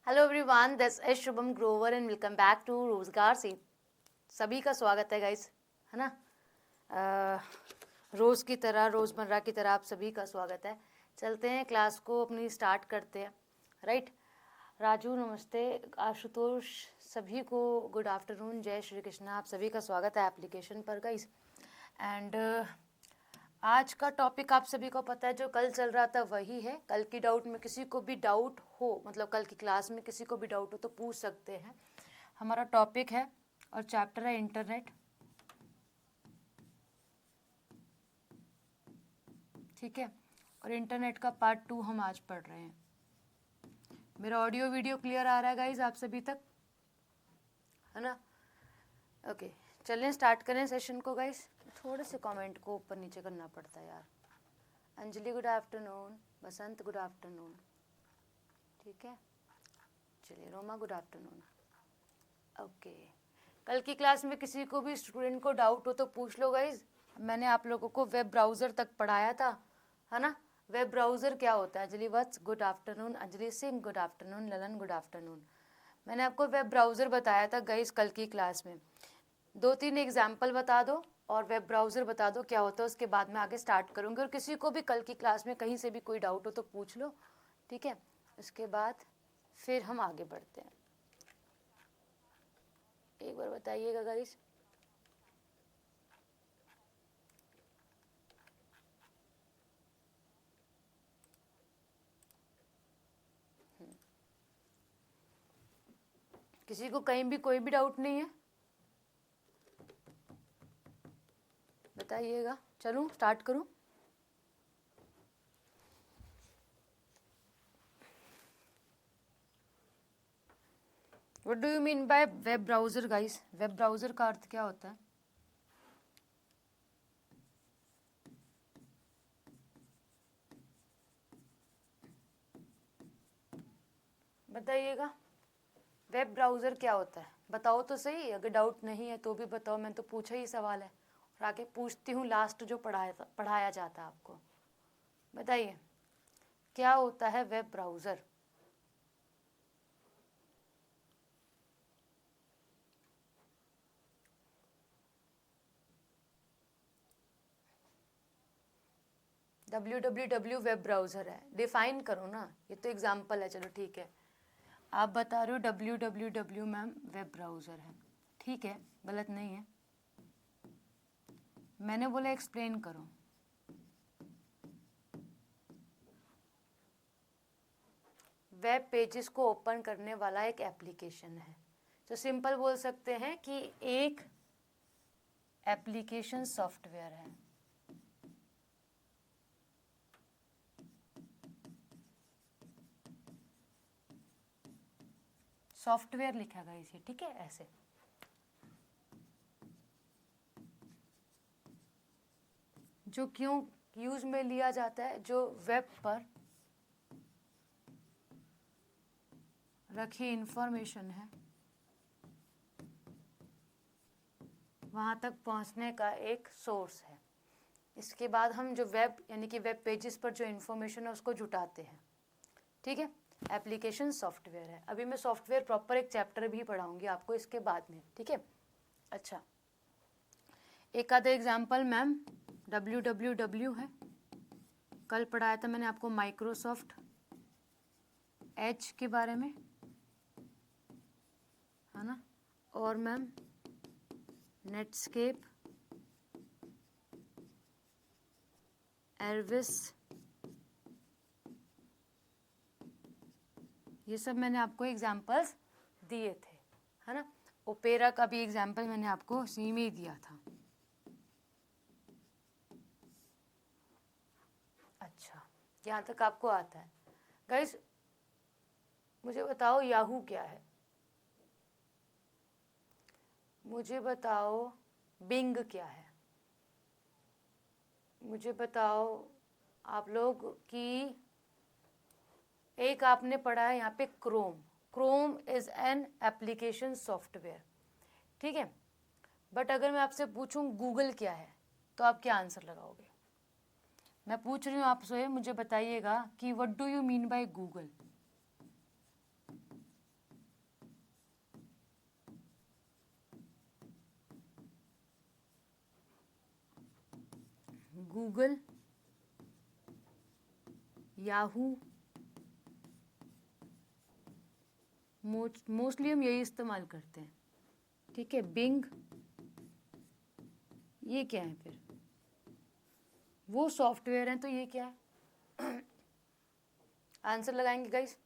Hello everyone, this is Shubham Grover and welcome back to रोजगार से। सभी का स्वागत है गाइस, है ना। रोज़ की तरह, रोज़मर्रा की तरह आप सभी का स्वागत है। चलते हैं क्लास को अपनी स्टार्ट करते हैं। राइट, राजू नमस्ते, आशुतोष सभी को गुड आफ्टरनून, जय श्री कृष्ण। आप सभी का स्वागत है एप्लीकेशन पर गाइस। एंड आज का टॉपिक आप सभी को पता है, जो कल चल रहा था वही है। कल की डाउट में किसी को भी डाउट हो, मतलब कल की क्लास में किसी को भी डाउट हो तो पूछ सकते हैं। हमारा टॉपिक है और चैप्टर है इंटरनेट। ठीक है, और इंटरनेट का पार्ट 2 हम आज पढ़ रहे हैं। मेरा ऑडियो वीडियो क्लियर आ रहा है गाइज आप सभी तक, है ना। ओके, चलें स्टार्ट करें सेशन को गाइज। थोड़े से कमेंट को ऊपर नीचे करना पड़ता है यार। अंजलि गुड आफ्टरनून, बसंत गुड आफ्टरनून, ठीक है। चलिए रोमा गुड आफ्टरनून। ओके, कल की क्लास में किसी को भी स्टूडेंट को डाउट हो तो पूछ लो गाइज। मैंने आप लोगों को वेब ब्राउज़र तक पढ़ाया था, है ना। वेब ब्राउज़र क्या होता है? Anjali Vats good afternoon, Anjali Singh good afternoon, Lalan good afternoon. मैंने आपको वेब ब्राउज़र बताया था गाइज कल की क्लास में। 2-3 एग्जाम्पल बता दो और वेब ब्राउज़र बता दो क्या होता है, उसके बाद मैं आगे स्टार्ट करूँगी। और किसी को भी कल की क्लास में कहीं से भी कोई डाउट हो तो पूछ लो, ठीक है। उसके बाद फिर हम आगे बढ़ते हैं। एक बार बताइएगा गाइस। किसी को कहीं भी कोई भी डाउट नहीं है, बताइएगा। चलूँ स्टार्ट करूँ? What do you mean by web browser guys? Web browser का अर्थ क्या होता है? बताइएगा, वेब ब्राउज़र क्या होता है? बताओ तो सही, अगर डाउट नहीं है तो भी बताओ। मैं तो पूछा ही सवाल है और आगे पूछती हूँ लास्ट जो पढ़ाया जाता है आपको। बताइए क्या होता है web browser? www web browser है, डिफाइन करो ना। ये तो एग्जाम्पल है, चलो ठीक है। आप बता रहे हो www मैम वेब ब्राउज़र है, ठीक है, गलत नहीं है। मैंने बोला एक्सप्लेन करो। वेब पेजेस को ओपन करने वाला एक एप्लीकेशन है। तो सिंपल बोल सकते हैं कि एक एप्लीकेशन सॉफ्टवेयर है। सॉफ्टवेयर लिखा गया इसे, ठीक है, ऐसे। जो क्यों यूज में लिया जाता है? जो वेब पर रखी इंफॉर्मेशन है वहाँ तक पहुँचने का एक सोर्स है। इसके बाद हम जो वेब यानी कि वेब पेजेस पर जो इन्फॉर्मेशन है उसको जुटाते हैं, ठीक है। एप्लीकेशन सॉफ्टवेयर है। अभी मैं सॉफ्टवेयर प्रॉपर एक चैप्टर भी पढ़ाऊंगी आपको इसके बाद में, ठीक है। अच्छा, एक आधा एग्जाम्पल मैम www है, कल पढ़ाया था मैंने आपको माइक्रोसॉफ्ट एज के बारे में, है ना। और मैम नेटस्केप, एरविस, ये सब मैंने आपको एग्जाम्पल्स दिए थे, है ना। ओपेरा का भी एग्जाम्पल मैंने आपको उसी में ही दिया था। अच्छा, यहाँ तक आपको आता है गाइस। मुझे बताओ याहू क्या है? मुझे बताओ बिंग क्या है? मुझे बताओ आप लोग कि एक आपने पढ़ा है यहाँ पे Chrome. Chrome is an application software, ठीक है। बट अगर मैं आपसे पूछूं गूगल क्या है तो आप क्या आंसर लगाओगे? मैं पूछ रही हूँ आपसे, मुझे बताइएगा कि what do you mean by Google. Google, Yahoo, mostly हम यही इस्तेमाल करते हैं, ठीक है। बिंग, ये क्या है फिर? वो सॉफ्टवेयर हैं, तो ये क्या है? आंसर लगाएंगे गाइस।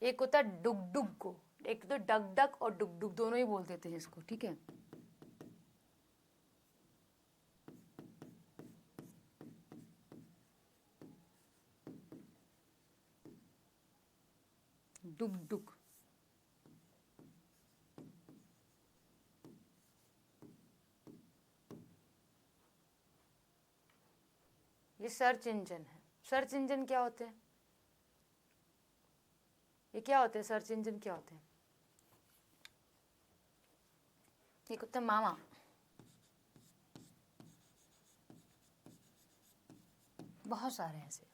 एक होता है डुग डुग को, एक तो डग डग और डुग डुग दोनों ही बोल देते हैं इसको, ठीक है। डुग डुग, ये सर्च इंजन है। सर्च इंजन क्या होते हैं? ये क्या होते हैं? सर्च इंजन क्या होते हैं? एक होता है मामा, बहुत सारे ऐसे।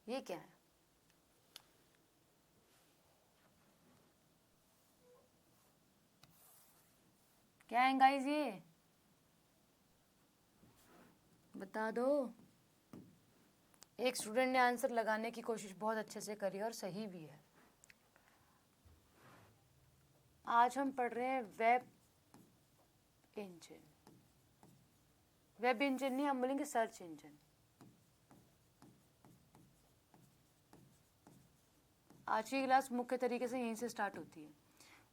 ये क्या है? क्या है गाइस ये? बता दो। एक स्टूडेंट ने आंसर लगाने की कोशिश बहुत अच्छे से करी और सही भी है। आज हम पढ़ रहे हैं वेब इंजन। वेब इंजन नहीं, हम बोलेंगे सर्च इंजन। आज की क्लास मुख्य तरीके से यहीं से स्टार्ट होती है।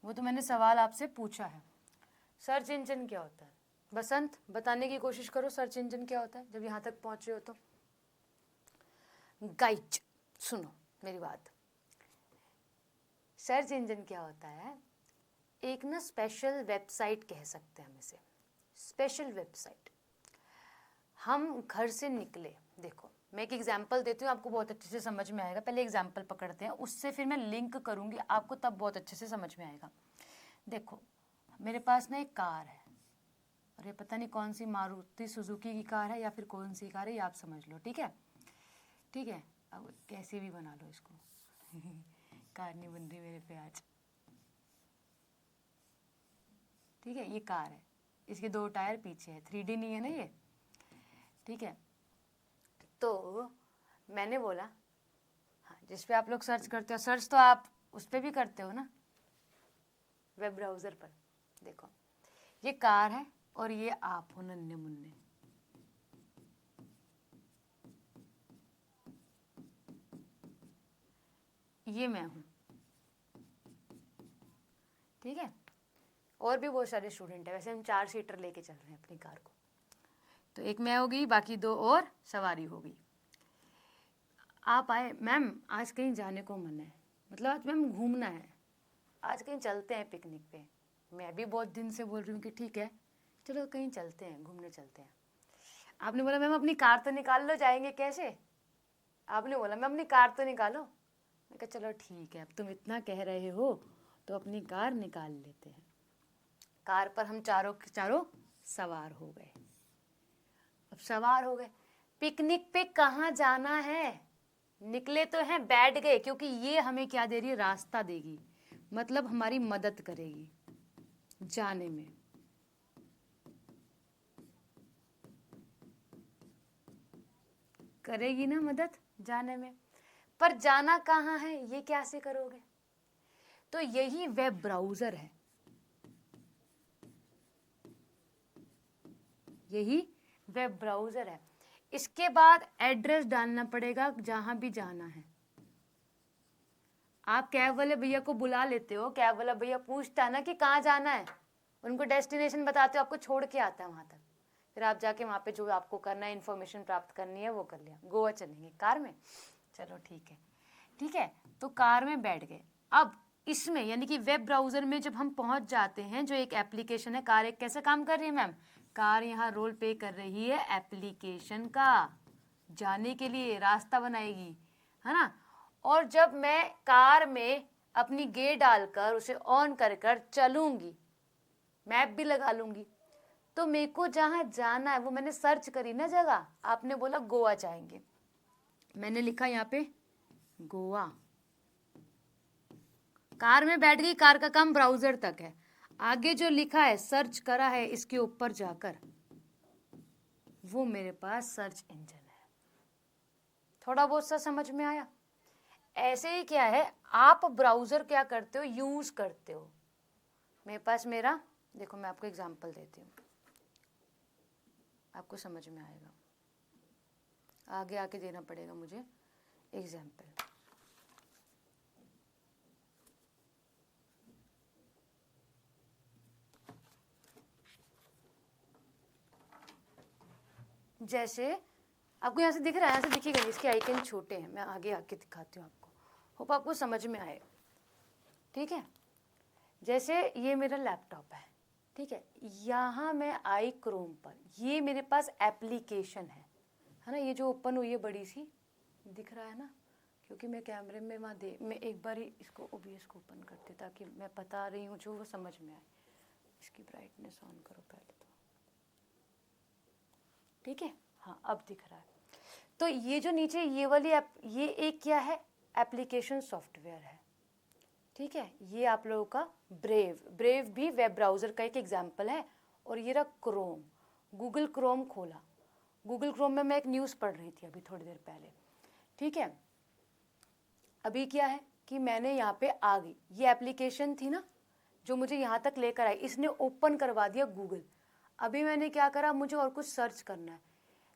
वो तो मैंने सवाल आपसे पूछा है। सर्च इंजन क्या होता है? बसंत, बताने की कोशिश करो सर्च इंजन क्या होता है जब यहाँ तक पहुँचे हो तो। गाइड, सुनो मेरी बात। सर्च इंजन क्या होता है? एक ना स्पेशल वेबसाइट कह सकते हैं हम इसे, स्पेशल वेबसाइट। हम घर से निकले, देखो मैं एक एग्जांपल देती हूँ, आपको बहुत अच्छे से समझ में आएगा। पहले एग्जांपल पकड़ते हैं, उससे फिर मैं लिंक करूँगी, आपको तब बहुत अच्छे से समझ में आएगा। देखो मेरे पास ना एक कार है, और ये पता नहीं कौन सी मारुति सुजुकी की कार है या फिर कौन सी कार है, ये आप समझ लो, ठीक है। ठीक है, अब कैसे भी बना लो इसको। कार नहीं बन रही मेरे पे आज, ठीक है। ये कार है, इसके 2 टायर पीछे है, 3D नहीं है ना ये, ठीक है। तो मैंने बोला, हाँ, जिस पे आप लोग सर्च करते हो, सर्च तो आप उस पर भी करते हो ना, वेब ब्राउज़र पर। देखो ये कार है और ये आप हो नन्हे मुन्ने, ये मैं हूँ, ठीक है। और भी बहुत सारे स्टूडेंट है, वैसे हम 4 सीटर लेके चल रहे हैं अपनी कार को। तो एक मैं हो गई, बाकी 2 और सवारी हो गई। आप आए, मैम आज कहीं जाने को मन है, मतलब आज मैम घूमना है, आज कहीं चलते हैं पिकनिक पे। मैं भी बहुत दिन से बोल रही हूँ कि ठीक है चलो कहीं चलते हैं, घूमने चलते हैं। आपने बोला मैम अपनी कार तो निकाल लो, जाएंगे कैसे? आपने बोला मैम अपनी कार तो निकालो। मैं कहा चलो ठीक है, अब तुम इतना कह रहे हो तो अपनी कार निकाल लेते हैं। कार पर हम चारों के चारों सवार हो गए। अब सवार हो गए, पिकनिक पे कहाँ जाना है? निकले तो हैं, बैठ गए, क्योंकि ये हमें क्या दे रही है? रास्ता देगी, मतलब हमारी मदद करेगी जाने में। करेगी ना मदद जाने में, पर जाना कहाँ है ये कैसे करोगे? तो यही वेब ब्राउज़र है, यही वेब ब्राउज़र है। इसके बाद एड्रेस डालना पड़ेगा जहाँ भी जाना है। आप कैब वाले भैया को बुला लेते हो, कैब वाला भैया पूछता है ना कि कहाँ जाना है, उनको डेस्टिनेशन बताते हो, आपको छोड़ के आता है वहाँ तक, फिर आप जाके वहाँ पे जो आपको करना है, इन्फॉर्मेशन प्राप्त करनी है वो कर लिया। गोवा चलेंगे कार में, चलो ठीक है, ठीक है। तो कार में बैठ गए। अब इसमें यानी कि वेब ब्राउज़र में जब हम पहुँच जाते हैं, जो एक एप्लीकेशन है, कार एक कैसे काम कर रही है मैम? कार यहाँ रोल प्ले कर रही है एप्लीकेशन का, जाने के लिए रास्ता बनाएगी, है ना। और जब मैं कार में अपनी गियर डालकर उसे ऑन कर कर चलूँगी, मैप भी लगा लूँगी, तो मेरे को जहाँ जाना है वो मैंने सर्च करी ना जगह। आपने बोला गोवा जाएंगे, मैंने लिखा यहाँ पे गोवा, कार में बैठ गई, कार का काम ब्राउज़र तक है। आगे जो लिखा है सर्च करा है इसके ऊपर जाकर, वो मेरे पास सर्च इंजन है। थोड़ा बहुत सा समझ में आया? ऐसे ही क्या है, आप ब्राउजर क्या करते हो, यूज करते हो। मेरे पास मेरा, देखो मैं आपको एग्जांपल देती हूँ, आपको समझ में आएगा। आगे आके देना पड़ेगा मुझे एग्जांपल। जैसे आपको यहाँ से दिख रहा है, यहाँ से दिखेगा, इसके आइकन छोटे हैं, मैं आगे आके दिखाती हूँ आपको, होप आपको समझ में आए। ठीक है, जैसे ये मेरा लैपटॉप है, ठीक है, यहाँ मैं आई क्रोम पर, ये मेरे पास एप्लीकेशन है ना, ये जो ओपन हुई है बड़ी सी, दिख रहा है ना, क्योंकि मैं कैमरे में वहाँ मैं एक बार ही इसको OBS को ओपन करती ताकि मैं बता रही हूँ जो वो समझ में आए। इसकी ब्राइटनेस ऑन करो पहले तो, ठीक है, हाँ अब दिख रहा है। तो ये जो नीचे ये वाली ये एक क्या है, एप्लीकेशन सॉफ्टवेयर है। ठीक है, ये आप लोगों का ब्रेव भी वेब ब्राउज़र का एक एग्जाम्पल है। और ये रहा क्रोम, गूगल क्रोम खोला, गूगल क्रोम में मैं एक न्यूज़ पढ़ रही थी अभी थोड़ी देर पहले। ठीक है, अभी क्या है कि मैंने यहाँ पे आ गई, ये एप्लीकेशन थी ना जो मुझे यहाँ तक लेकर आई, इसने ओपन करवा दिया गूगल। अभी मैंने क्या करा, मुझे और कुछ सर्च करना है।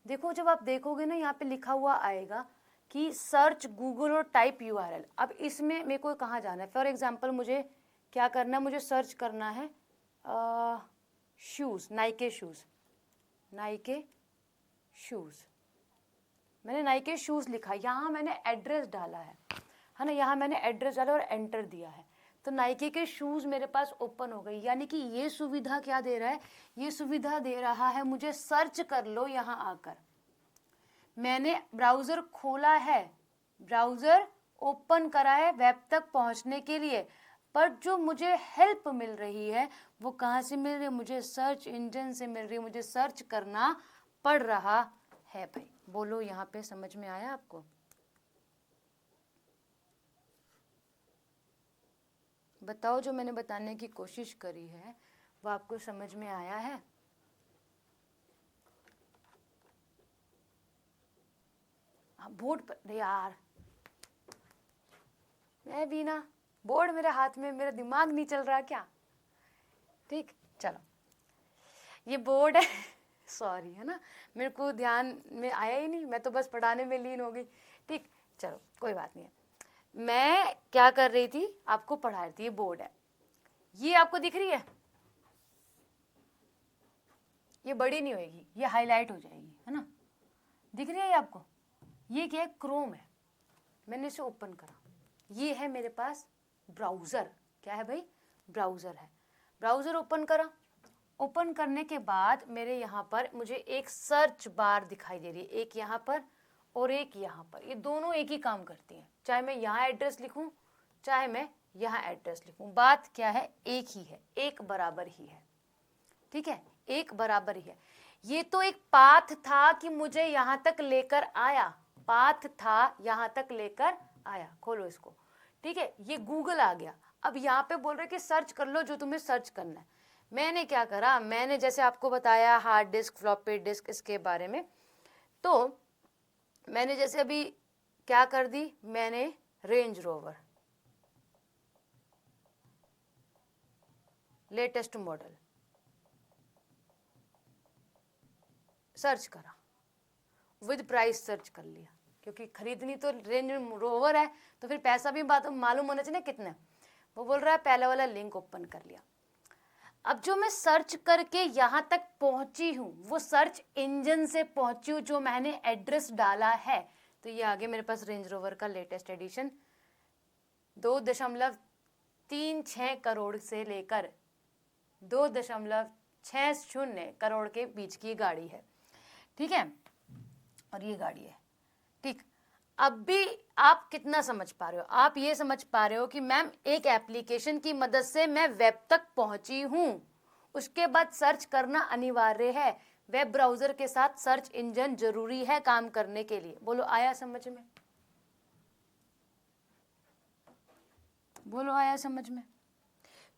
देखो जब आप देखोगे ना, यहाँ पे लिखा हुआ आएगा कि सर्च गूगल और टाइप URL। अब इसमें मेरे को कहाँ जाना है, फॉर एग्जांपल मुझे क्या करना है, मुझे सर्च करना है शूज़, नाइके शूज़। मैंने नाइके शूज़ लिखा, यहाँ मैंने एड्रेस डाला है ना, यहाँ मैंने एड्रेस डाला और एंटर दिया है, तो नाइके के शूज़ मेरे पास ओपन हो गई। यानी कि ये सुविधा क्या दे रहा है, ये सुविधा दे रहा है मुझे सर्च कर लो यहाँ आकर। मैंने ब्राउज़र खोला है, ब्राउज़र ओपन करा है वेब तक पहुँचने के लिए, पर जो मुझे हेल्प मिल रही है वो कहाँ से मिल रही है, मुझे सर्च इंजन से मिल रही है, मुझे सर्च करना पड़ रहा है। भाई बोलो, यहाँ पे समझ में आया आपको? बताओ, जो मैंने बताने की कोशिश करी है वो आपको समझ में आया है? बोर्ड पर यार, मैं भी ना, बोर्ड मेरे हाथ में, मेरा दिमाग नहीं चल रहा क्या? ठीक, चलो ये बोर्ड है सॉरी, है ना, मेरे को ध्यान में आया ही नहीं, मैं तो बस पढ़ाने में लीन हो गई। ठीक, चलो कोई बात नहीं है। मैं क्या कर रही थी, आपको पढ़ा रही थी। ये बोर्ड है, ये आपको दिख रही है, ये बड़ी नहीं होगी, ये हाईलाइट हो जाएगी, है ना, दिख रही है आपको? ये क्या है, क्रोम है, मैंने इसे ओपन करा, ये है मेरे पास ब्राउज़र। क्या है भाई, ब्राउज़र है। ब्राउज़र ओपन करा, ओपन करने के बाद मेरे यहाँ पर मुझे एक सर्च बार दिखाई दे रही है, एक यहाँ पर और एक यहाँ पर। ये दोनों एक ही काम करती हैं, चाहे मैं यहाँ एड्रेस लिखूँ चाहे मैं यहाँ एड्रेस लिखूँ, बात क्या है, एक ही है, एक बराबर ही है। ठीक है, एक बराबर ही है। ये तो एक पाथ था कि मुझे यहाँ तक लेकर आया, पाथ था यहाँ तक लेकर आया। खोलो इसको, ठीक है, ये गूगल आ गया। अब यहाँ पे बोल रहे कि सर्च कर लो जो तुम्हें सर्च करना है। मैंने क्या करा, मैंने जैसे आपको बताया हार्ड डिस्क, फ्लॉपी डिस्क, इसके बारे में, तो मैंने जैसे अभी क्या कर दी, मैंने range rover latest model search करा, विद प्राइस सर्च कर लिया, क्योंकि खरीदनी तो रेंज रोवर है तो फिर पैसा भी मालूम होना चाहिए ना कितना। वो बोल रहा है पहले वाला लिंक ओपन कर लिया। अब जो मैं सर्च करके यहाँ तक पहुँची हूँ वो सर्च इंजन से पहुँची हूँ, जो मैंने एड्रेस डाला है। तो ये आगे मेरे पास रेंज रोवर का लेटेस्ट एडिशन 2.36 करोड़ से लेकर 2.60 करोड़ के बीच की गाड़ी है। ठीक है, और ये गाड़ी है। ठीक, अब भी आप कितना समझ पा रहे हो, आप ये समझ पा रहे हो कि मैम एक एप्लीकेशन की मदद से मैं वेब तक पहुंची हूं, उसके बाद सर्च करना अनिवार्य है। वेब ब्राउजर के साथ सर्च इंजन जरूरी है काम करने के लिए। बोलो आया समझ में? बोलो आया समझ में?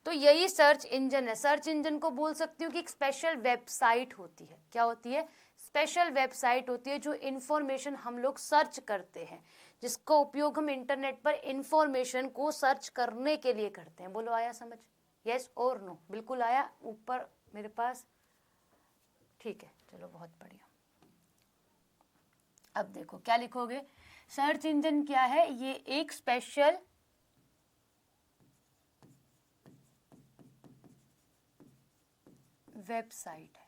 तो यही सर्च इंजन है। सर्च इंजन को बोल सकती हूँ कि एक स्पेशल वेबसाइट होती है। क्या होती है? स्पेशल वेबसाइट होती है जो इंफॉर्मेशन हम लोग सर्च करते हैं, जिसका उपयोग हम इंटरनेट पर इंफॉर्मेशन को सर्च करने के लिए करते हैं। बोलो आया समझ? यस और नो? बिल्कुल आया ऊपर मेरे पास? ठीक है, चलो बहुत बढ़िया। अब देखो क्या लिखोगे? सर्च इंजन क्या है? ये एक स्पेशल वेबसाइट है।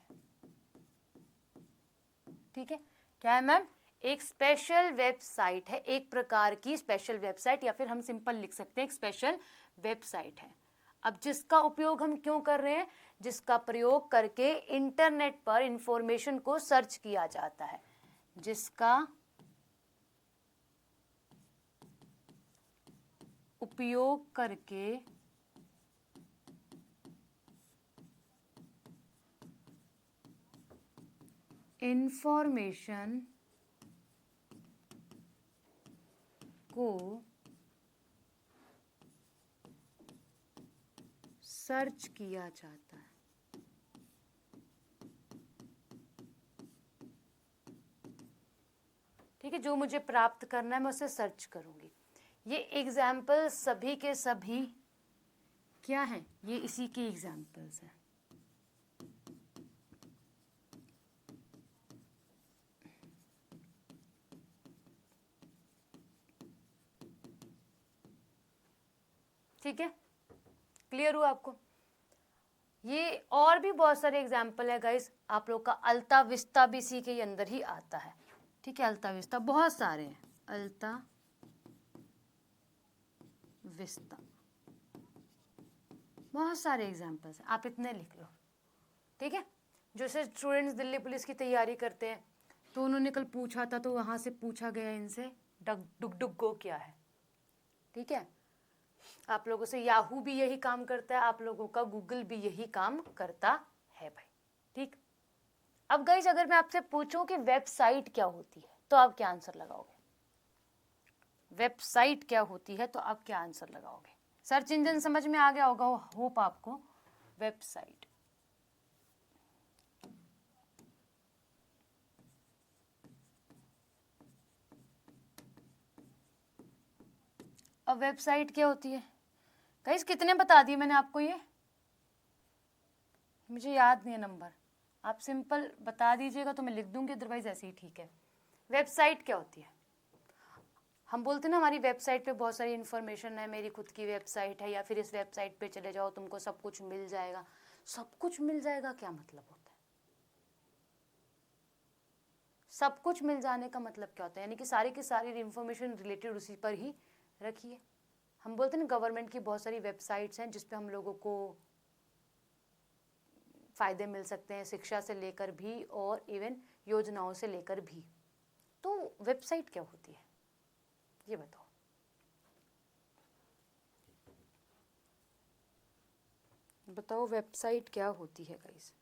ठीक है, क्या है मैम? एक स्पेशल वेबसाइट है, एक प्रकार की स्पेशल वेबसाइट, या फिर हम सिंपल लिख सकते हैं एक स्पेशल वेबसाइट है। अब जिसका उपयोग हम क्यों कर रहे हैं? जिसका प्रयोग करके इंटरनेट पर इंफॉर्मेशन को सर्च किया जाता है। जिसका उपयोग करके इंफॉर्मेशन को सर्च किया जाता है। ठीक है, जो मुझे प्राप्त करना है मैं उसे सर्च करूंगी। ये एग्जाम्पल सभी के सभी क्या हैं? ये इसी के एग्जाम्पल्स हैं। ठीक है, क्लियर हुआ आपको? ये और भी बहुत सारे एग्जाम्पल है गाइस। आप लोग का अल्ता विस्ता भी इसी के अंदर ही आता है। ठीक है, अल्ता विस्ता बहुत सारे हैं। अल्ता विस्ता बहुत सारे एग्जाम्पल्स हैं, आप इतने लिख लो। ठीक है, जैसे स्टूडेंट्स दिल्ली पुलिस की तैयारी करते हैं, तो उन्होंने कल पूछा था, तो वहाँ से पूछा गया इनसे डुगडुगो क्या है। ठीक है, आप लोगों से याहू भी यही काम करता है, आप लोगों का गूगल भी यही काम करता है भाई। ठीक, अब गाइस अगर मैं आपसे पूछूं कि वेबसाइट क्या होती है, तो आप क्या आंसर लगाओगे? वेबसाइट क्या होती है तो आप क्या आंसर लगाओगे? सर्च इंजन समझ में आ गया होगा, होप आपको। वेबसाइट, अब वेबसाइट क्या होती है गाइस? कितने बता दिए मैंने आपको? ये मुझे याद नहीं है नंबर, आप सिंपल बता दीजिएगा तो मैं लिख दूंगी, अदरवाइज ऐसे ही ठीक है। वेबसाइट क्या होती है? हम बोलते हैं ना हमारी वेबसाइट पे बहुत सारी इन्फॉर्मेशन है, मेरी खुद की वेबसाइट है, या फिर इस वेबसाइट पे चले जाओ तुमको सब कुछ मिल जाएगा। सब कुछ मिल जाएगा क्या मतलब होता है? सब कुछ मिल जाने का मतलब क्या होता है? यानी कि सारी की सारी इन्फॉर्मेशन रिलेटेड उसी पर ही रखिए। हम बोलते हैं ना गवर्नमेंट की बहुत सारी वेबसाइट्स हैं जिस पे हम लोगों को फ़ायदे मिल सकते हैं, शिक्षा से लेकर भी और इवन योजनाओं से लेकर भी। तो वेबसाइट क्या होती है ये बताओ? बताओ वेबसाइट क्या होती है गाइस?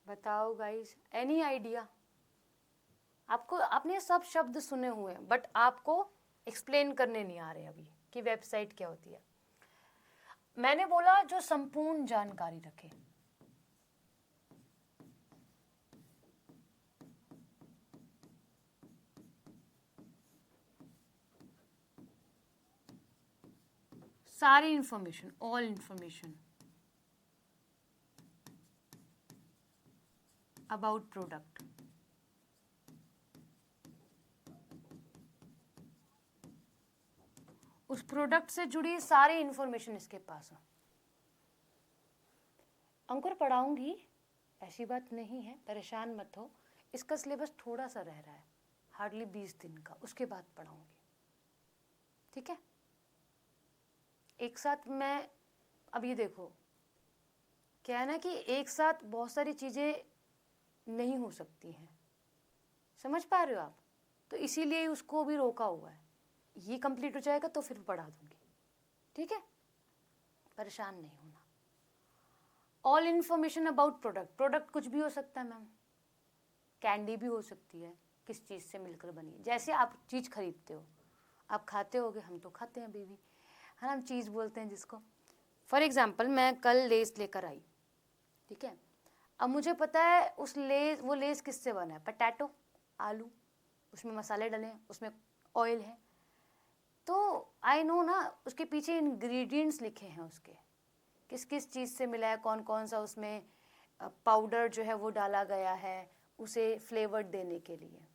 बताओ गाइस, एनी आइडिया? आपको, आपने सब शब्द सुने हुए हैं बट आपको एक्सप्लेन करने नहीं आ रहे अभी कि वेबसाइट क्या होती है। मैंने बोला जो संपूर्ण जानकारी रखे। सारी information, all information about product. उस प्रोडक्ट से जुड़ी सारी इंफॉर्मेशन इसके पास है। अंकुर पढ़ाऊंगी, ऐसी बात नहीं है, परेशान मत हो। इसका सिलेबस थोड़ा सा रह रहा है, हार्डली 20 दिन का, उसके बाद पढ़ाऊंगी। ठीक है, एक साथ मैं, अब ये देखो क्या है ना कि एक साथ बहुत सारी चीज़ें नहीं हो सकती हैं, समझ पा रहे हो आप? तो इसीलिए उसको भी रोका हुआ है। ये कंप्लीट हो जाएगा तो फिर पढ़ा दूंगी, ठीक है, परेशान नहीं होना। All information about product, product कुछ भी हो सकता है मैम, कैंडी भी हो सकती है, किस चीज़ से मिलकर बनी है। जैसे आप चीज़ खरीदते हो, आप खाते होगे, हम तो खाते हैं अभी भी, है ना, हम चीज़ बोलते हैं जिसको। फॉर एग्जाम्पल मैं कल लेस लेकर आई, ठीक है, अब मुझे पता है उस लेस, वो लेस किससे बना है, पटैटो, आलू, उसमें मसाले डले हैं, उसमें ऑयल है, तो आई नो ना उसके पीछे इंग्रेडिएंट्स लिखे हैं उसके, किस किस चीज़ से मिला है, कौन कौन सा उसमें पाउडर जो है वो डाला गया है उसे फ्लेवर देने के लिए।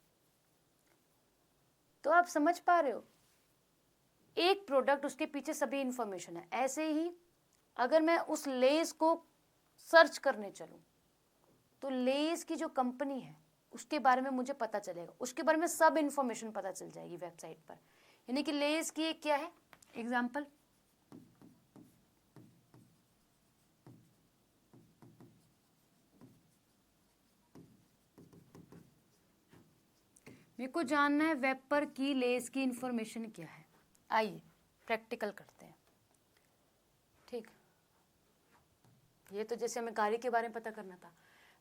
तो आप समझ पा रहे हो, एक प्रोडक्ट उसके पीछे सभी इंफॉर्मेशन है। ऐसे ही अगर मैं उस लेस को सर्च करने चलूं तो लेस की जो कंपनी है उसके बारे में मुझे पता चलेगा, उसके बारे में सब इंफॉर्मेशन पता चल जाएगी वेबसाइट पर। यानी कि लेस की एक क्या है एग्जाम्पल, मेरे को जानना है वेब पर की लेस की इंफॉर्मेशन क्या है। आइए प्रैक्टिकल करते हैं, ठीक। ये तो जैसे हमें गाड़ी के बारे में पता करना था,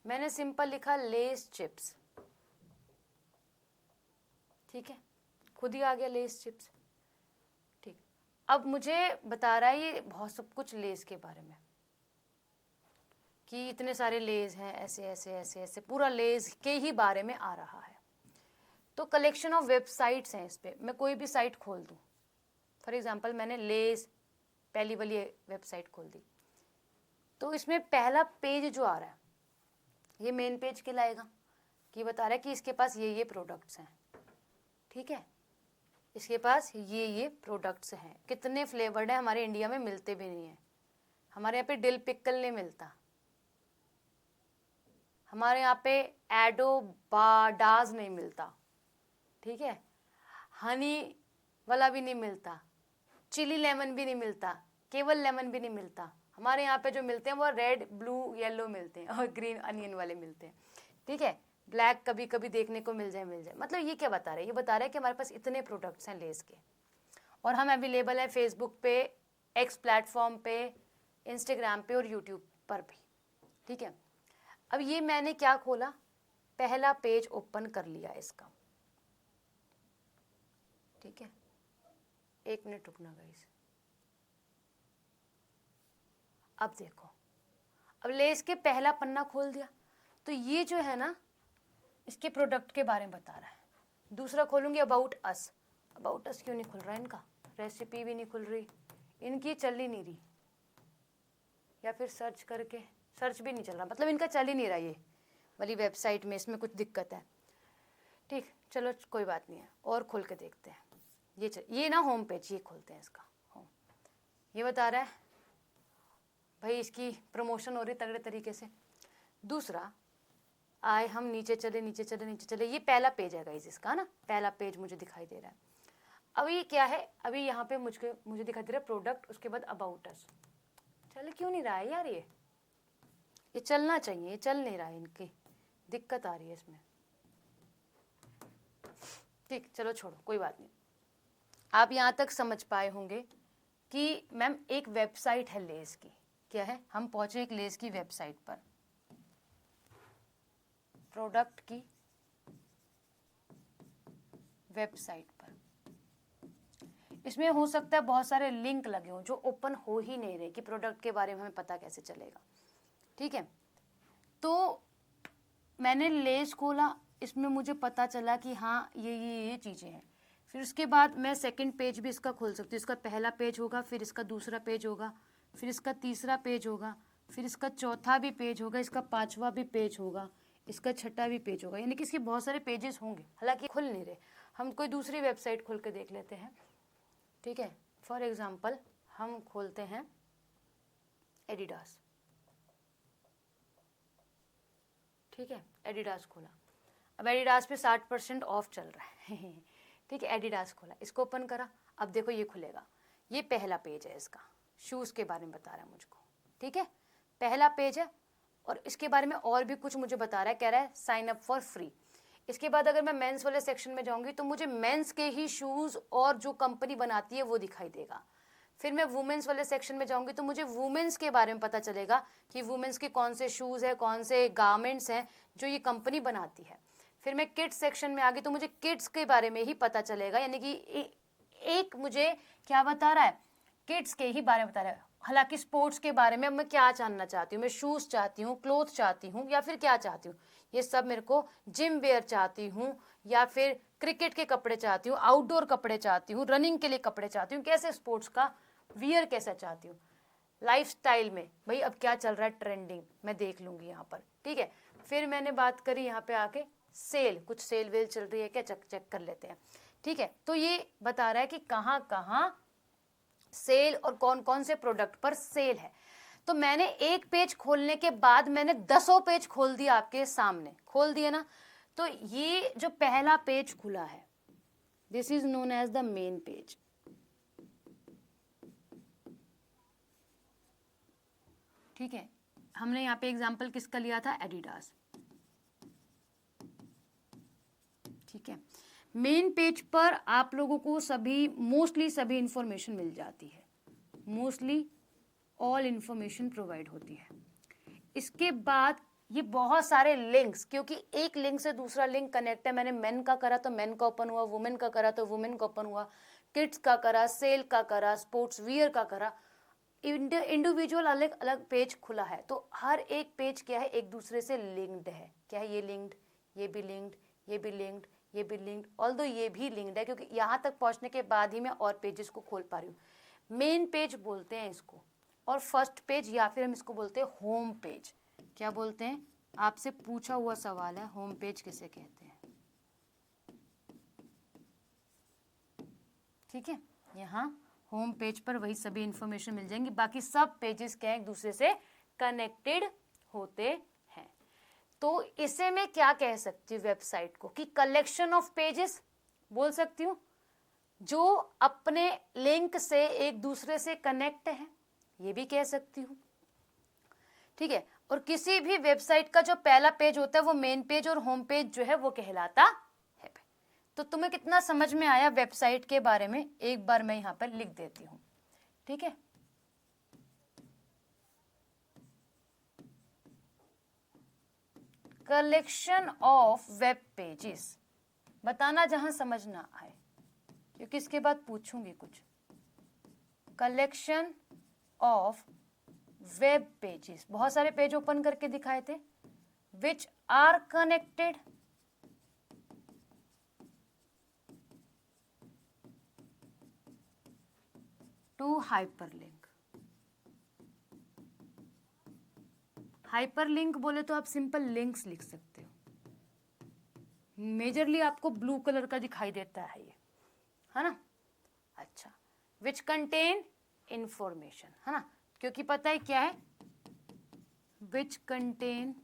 मैंने सिंपल लिखा लेस चिप्स, ठीक है, खुद ही आ गया लेस चिप्स, ठीक। अब मुझे बता रहा है ये बहुत सब कुछ लेस के बारे में, कि इतने सारे लेस हैं, ऐसे ऐसे ऐसे ऐसे, पूरा लेस के ही बारे में आ रहा है। तो कलेक्शन ऑफ वेबसाइट्स हैं इस पर, मैं कोई भी साइट खोल दूँ, फॉर एग्जांपल मैंने लेस पहली वाली वेबसाइट खोल दी, तो इसमें पहला पेज जो आ रहा है ये मेन पेज कहलाएगा, कि बता रहा है कि इसके पास ये प्रोडक्ट्स हैं, ठीक है, इसके पास ये प्रोडक्ट्स हैं, कितने फ्लेवर्ड हैं, हमारे इंडिया में मिलते भी नहीं हैं, हमारे यहाँ पे डिल पिकल नहीं मिलता, हमारे यहाँ पे एडोबाडाज नहीं मिलता, ठीक है, हनी वाला भी नहीं मिलता, चिली लेमन भी नहीं मिलता, केवल लेमन भी नहीं मिलता, हमारे यहाँ पे जो मिलते हैं वो रेड ब्लू येलो मिलते हैं और ग्रीन अनियन वाले मिलते हैं, ठीक है, ब्लैक कभी कभी देखने को मिल जाए। मतलब ये क्या बता रहे हैं, ये बता रहे हैं कि हमारे पास इतने प्रोडक्ट्स हैं लेस के, और हम अवेलेबल हैं फेसबुक पे, एक्स प्लेटफॉर्म पे, इंस्टाग्राम पे और यूट्यूब पर भी, ठीक है। अब ये मैंने क्या खोला, पहला पेज ओपन कर लिया इसका, ठीक है, एक मिनट रुकना गाइस। अब देखो, अब लेस के पहला पन्ना खोल दिया, तो ये जो है ना इसके प्रोडक्ट के बारे में बता रहा है। दूसरा खोलूंगी अबाउट अस, अबाउट अस क्यों नहीं खुल रहा है इनका, रेसिपी भी नहीं खुल रही इनकी, चल ही नहीं रही, या फिर सर्च करके, सर्च भी नहीं चल रहा, मतलब इनका चल ही नहीं रहा ये वाली वेबसाइट में, इसमें कुछ दिक्कत है, ठीक, चलो कोई बात नहीं है, और खोल के देखते हैं। ये ना होम पेज, ये खोलते हैं इसका होम, ये बता रहा है भाई इसकी प्रमोशन हो रही तगड़े तरीके से। दूसरा आए हम नीचे चले नीचे चले नीचे चले, ये पहला पेज है गाइस इसका ना, पहला पेज मुझे दिखाई दे रहा है। अब ये क्या है, अभी यहाँ पे मुझे दिखाई दे रहा है प्रोडक्ट, उसके बाद अबाउट अस, चल क्यों नहीं रहा है यार, ये चलना चाहिए, ये चल नहीं रहा है, इनकी दिक्कत आ रही है इसमें, ठीक, चलो छोड़ो कोई बात नहीं। आप यहाँ तक समझ पाए होंगे कि मैम एक वेबसाइट है लेस की, क्या है, हम पहुंचे एक लेस की वेबसाइट पर, प्रोडक्ट की वेबसाइट पर, इसमें हो सकता है बहुत सारे लिंक लगे हों जो ओपन हो ही नहीं रहे, कि प्रोडक्ट के बारे में हमें पता कैसे चलेगा, ठीक है। तो मैंने लेस खोला, इसमें मुझे पता चला कि हाँ ये चीज़ें हैं, फिर उसके बाद मैं सेकंड पेज भी इसका खोल सकती हूँ, इसका पहला पेज होगा, फिर इसका दूसरा पेज होगा, फिर इसका तीसरा पेज होगा, फिर इसका चौथा भी पेज होगा, इसका पांचवा भी पेज होगा, इसका छठा भी पेज होगा, यानी कि इसके बहुत सारे पेजेस होंगे, हालांकि खुल नहीं रहे। हम कोई दूसरी वेबसाइट खोल के देख लेते हैं, ठीक है, फॉर एग्जाम्पल हम खोलते हैं एडिडास, ठीक है, एडिडास खोला, अब एडिडास पे 60% ऑफ चल रहा है ठीक है, एडिडास खोला, इसको ओपन करा, अब देखो ये खुलेगा, ये पहला पेज है इसका, शूज़ के बारे में बता रहा है मुझको, ठीक है, पहला पेज है, और इसके बारे में और भी कुछ मुझे बता रहा है, कह रहा है साइन अप फॉर फ्री, इसके बाद अगर मैं मेंस वाले सेक्शन में जाऊंगी तो मुझे मेंस के ही शूज और जो कंपनी बनाती है वो दिखाई देगा। फिर मैं वुमेन्स वाले सेक्शन में जाऊंगी तो मुझे वुमेन्स के बारे में पता चलेगा कि वुमेन्स के कौन से शूज है, कौन से गारमेंट्स हैं जो ये कंपनी बनाती है। फिर मैं किड्स सेक्शन में आ गई तो मुझे किड्स के बारे में ही पता चलेगा, यानी कि एक मुझे क्या बता रहा है, किड्स के ही बारे में बता रहा है। हालांकि स्पोर्ट्स के बारे में मैं क्या जानना चाहती हूँ, मैं शूज चाहती हूँ, क्लोथ चाहती हूँ, या फिर क्या चाहती हूँ, ये सब मेरे को जिम वेयर चाहती हूँ, या फिर क्रिकेट के कपड़े चाहती हूँ, आउटडोर कपड़े चाहती हूँ, रनिंग के लिए कपड़े चाहती हूँ, कैसे स्पोर्ट्स का वियर कैसा चाहती हूँ, लाइफस्टाइल में भाई अब क्या चल रहा है ट्रेंडिंग मैं देख लूंगी यहाँ पर, ठीक है। फिर मैंने बात करी यहाँ पे आके सेल, कुछ सेल वेल चल रही है क्या, चेक कर लेते हैं, ठीक है। तो ये बता रहा है कि कहाँ कहाँ सेल और कौन कौन से प्रोडक्ट पर सेल है। तो मैंने एक पेज खोलने के बाद मैंने 10 पेज खोल दिया, आपके सामने खोल दिया ना। तो ये जो पहला पेज खुला है, this is known as the main page, ठीक है। हमने यहाँ पे एग्जाम्पल किसका लिया था, एडिडास, ठीक है। मेन पेज पर आप लोगों को सभी मोस्टली सभी इंफॉर्मेशन मिल जाती है, मोस्टली ऑल इंफॉर्मेशन प्रोवाइड होती है। इसके बाद ये बहुत सारे लिंक्स, क्योंकि एक लिंक से दूसरा लिंक कनेक्ट है। मैंने मेन का करा तो मेन का ओपन हुआ, वुमेन का करा तो वुमेन का ओपन हुआ, किड्स का करा, सेल का करा, स्पोर्ट्स वियर का करा, इंडिविजुअल अलग अलग पेज खुला है। तो हर एक पेज क्या है, एक दूसरे से लिंक्ड है। क्या है, ये लिंक्ड, ये भी लिंक्ड, ये भी लिंक्ड, ये भी लिंक्ड, ऑल्दो ये भी लिंक्ड है क्योंकि यहाँ तक पहुँचने के बाद ही मैं और पेजेस को खोल पा रही हूँ। मेन पेज बोलते हैं इसको, और फर्स्ट पेज या फिर हम इसको बोलते हैं होम पेज। क्या बोलते हैं, आपसे पूछा हुआ सवाल है, होम पेज किसे कहते हैं, ठीक है। यहाँ होम पेज पर वही सभी इंफॉर्मेशन मिल जाएंगी, बाकी सब पेजेस क्या है, एक दूसरे से कनेक्टेड होते हैं। तो इसे मैं क्या कह सकती हूँ वेबसाइट को, कि कलेक्शन ऑफ पेजेस बोल सकती हूँ जो अपने लिंक से एक दूसरे से कनेक्ट है, ये भी कह सकती हूँ, ठीक है। और किसी भी वेबसाइट का जो पहला पेज होता है वो मेन पेज और होम पेज जो है वो कहलाता है। तो तुम्हें कितना समझ में आया वेबसाइट के बारे में, एक बार मैं यहाँ पर लिख देती हूँ, ठीक है। कलेक्शन ऑफ वेब पेजेस, बताना जहां समझ ना आए क्योंकि इसके बाद पूछूंगी कुछ। कलेक्शन ऑफ वेब पेजेस, बहुत सारे पेज ओपन करके दिखाए थे, which are connected to hyperlink. Hyperlink बोले तो आप सिंपल लिंक्स लिख सकते हो, मेजरली आपको ब्लू कलर का दिखाई देता है ये, है ना। अच्छा, विच कंटेन इंफॉर्मेशन, है ना, क्योंकि पता है क्या है, which contain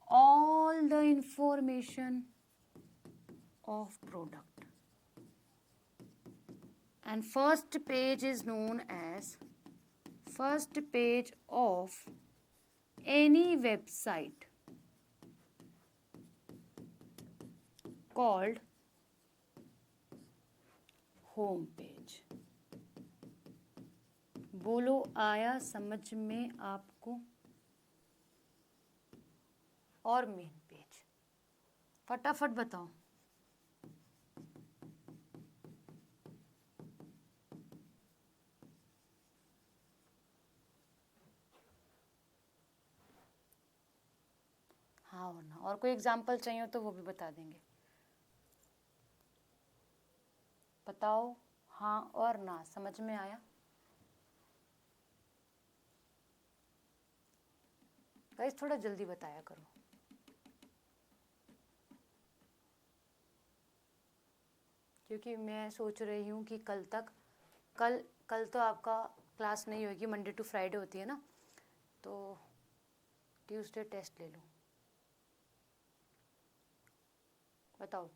all the information of product, and first page is known as first page of any website called home page। बोलो आया समझ में आपको। और मेन पेज फटाफट बताओ। हाँ और ना, और कोई एग्जाम्पल चाहिए हो तो वो भी बता देंगे, बताओ हाँ और ना, समझ में आया। गाइस थोड़ा जल्दी बताया करो, क्योंकि मैं सोच रही हूँ कि कल तक, कल तो आपका क्लास नहीं होगी, मंडे टू फ्राइडे होती है ना, तो ट्यूसडे टेस्ट ले लो। बताओ,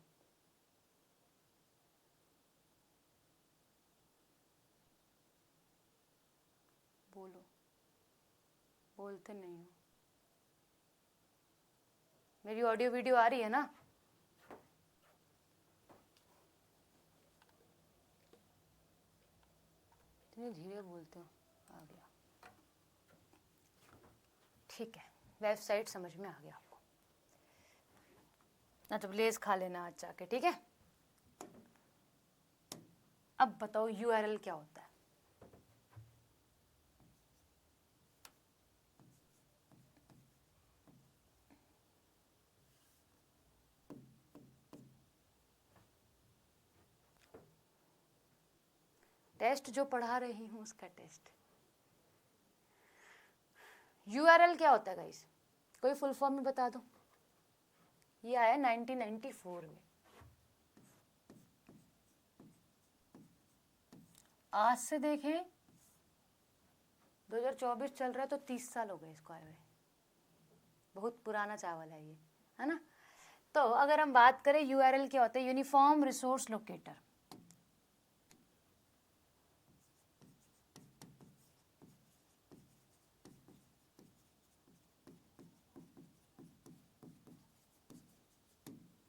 बोलो, बोलते नहीं हो। मेरी ऑडियो वीडियो आ रही है ना? इतनी धीरे बोलते हो। आ गया, ठीक है, वेबसाइट समझ में आ गया आपको ना, तो लेस खा लेना आज जाके, ठीक है। अब बताओ यूआरएल क्या होता है? टेस्ट जो पढ़ा रही हूँ उसका टेस्ट। यूआरएल क्या होता है गाइस? कोई फुल फॉर्म में बता दो। ये आया 1994 में। आज से देखें 2024 चल रहा है तो 30 साल हो गए इसको आए हुए। बहुत पुराना चावल है ये, है ना। तो अगर हम बात करें यूआरएल क्या होता है, यूनिफॉर्म रिसोर्स लोकेटर।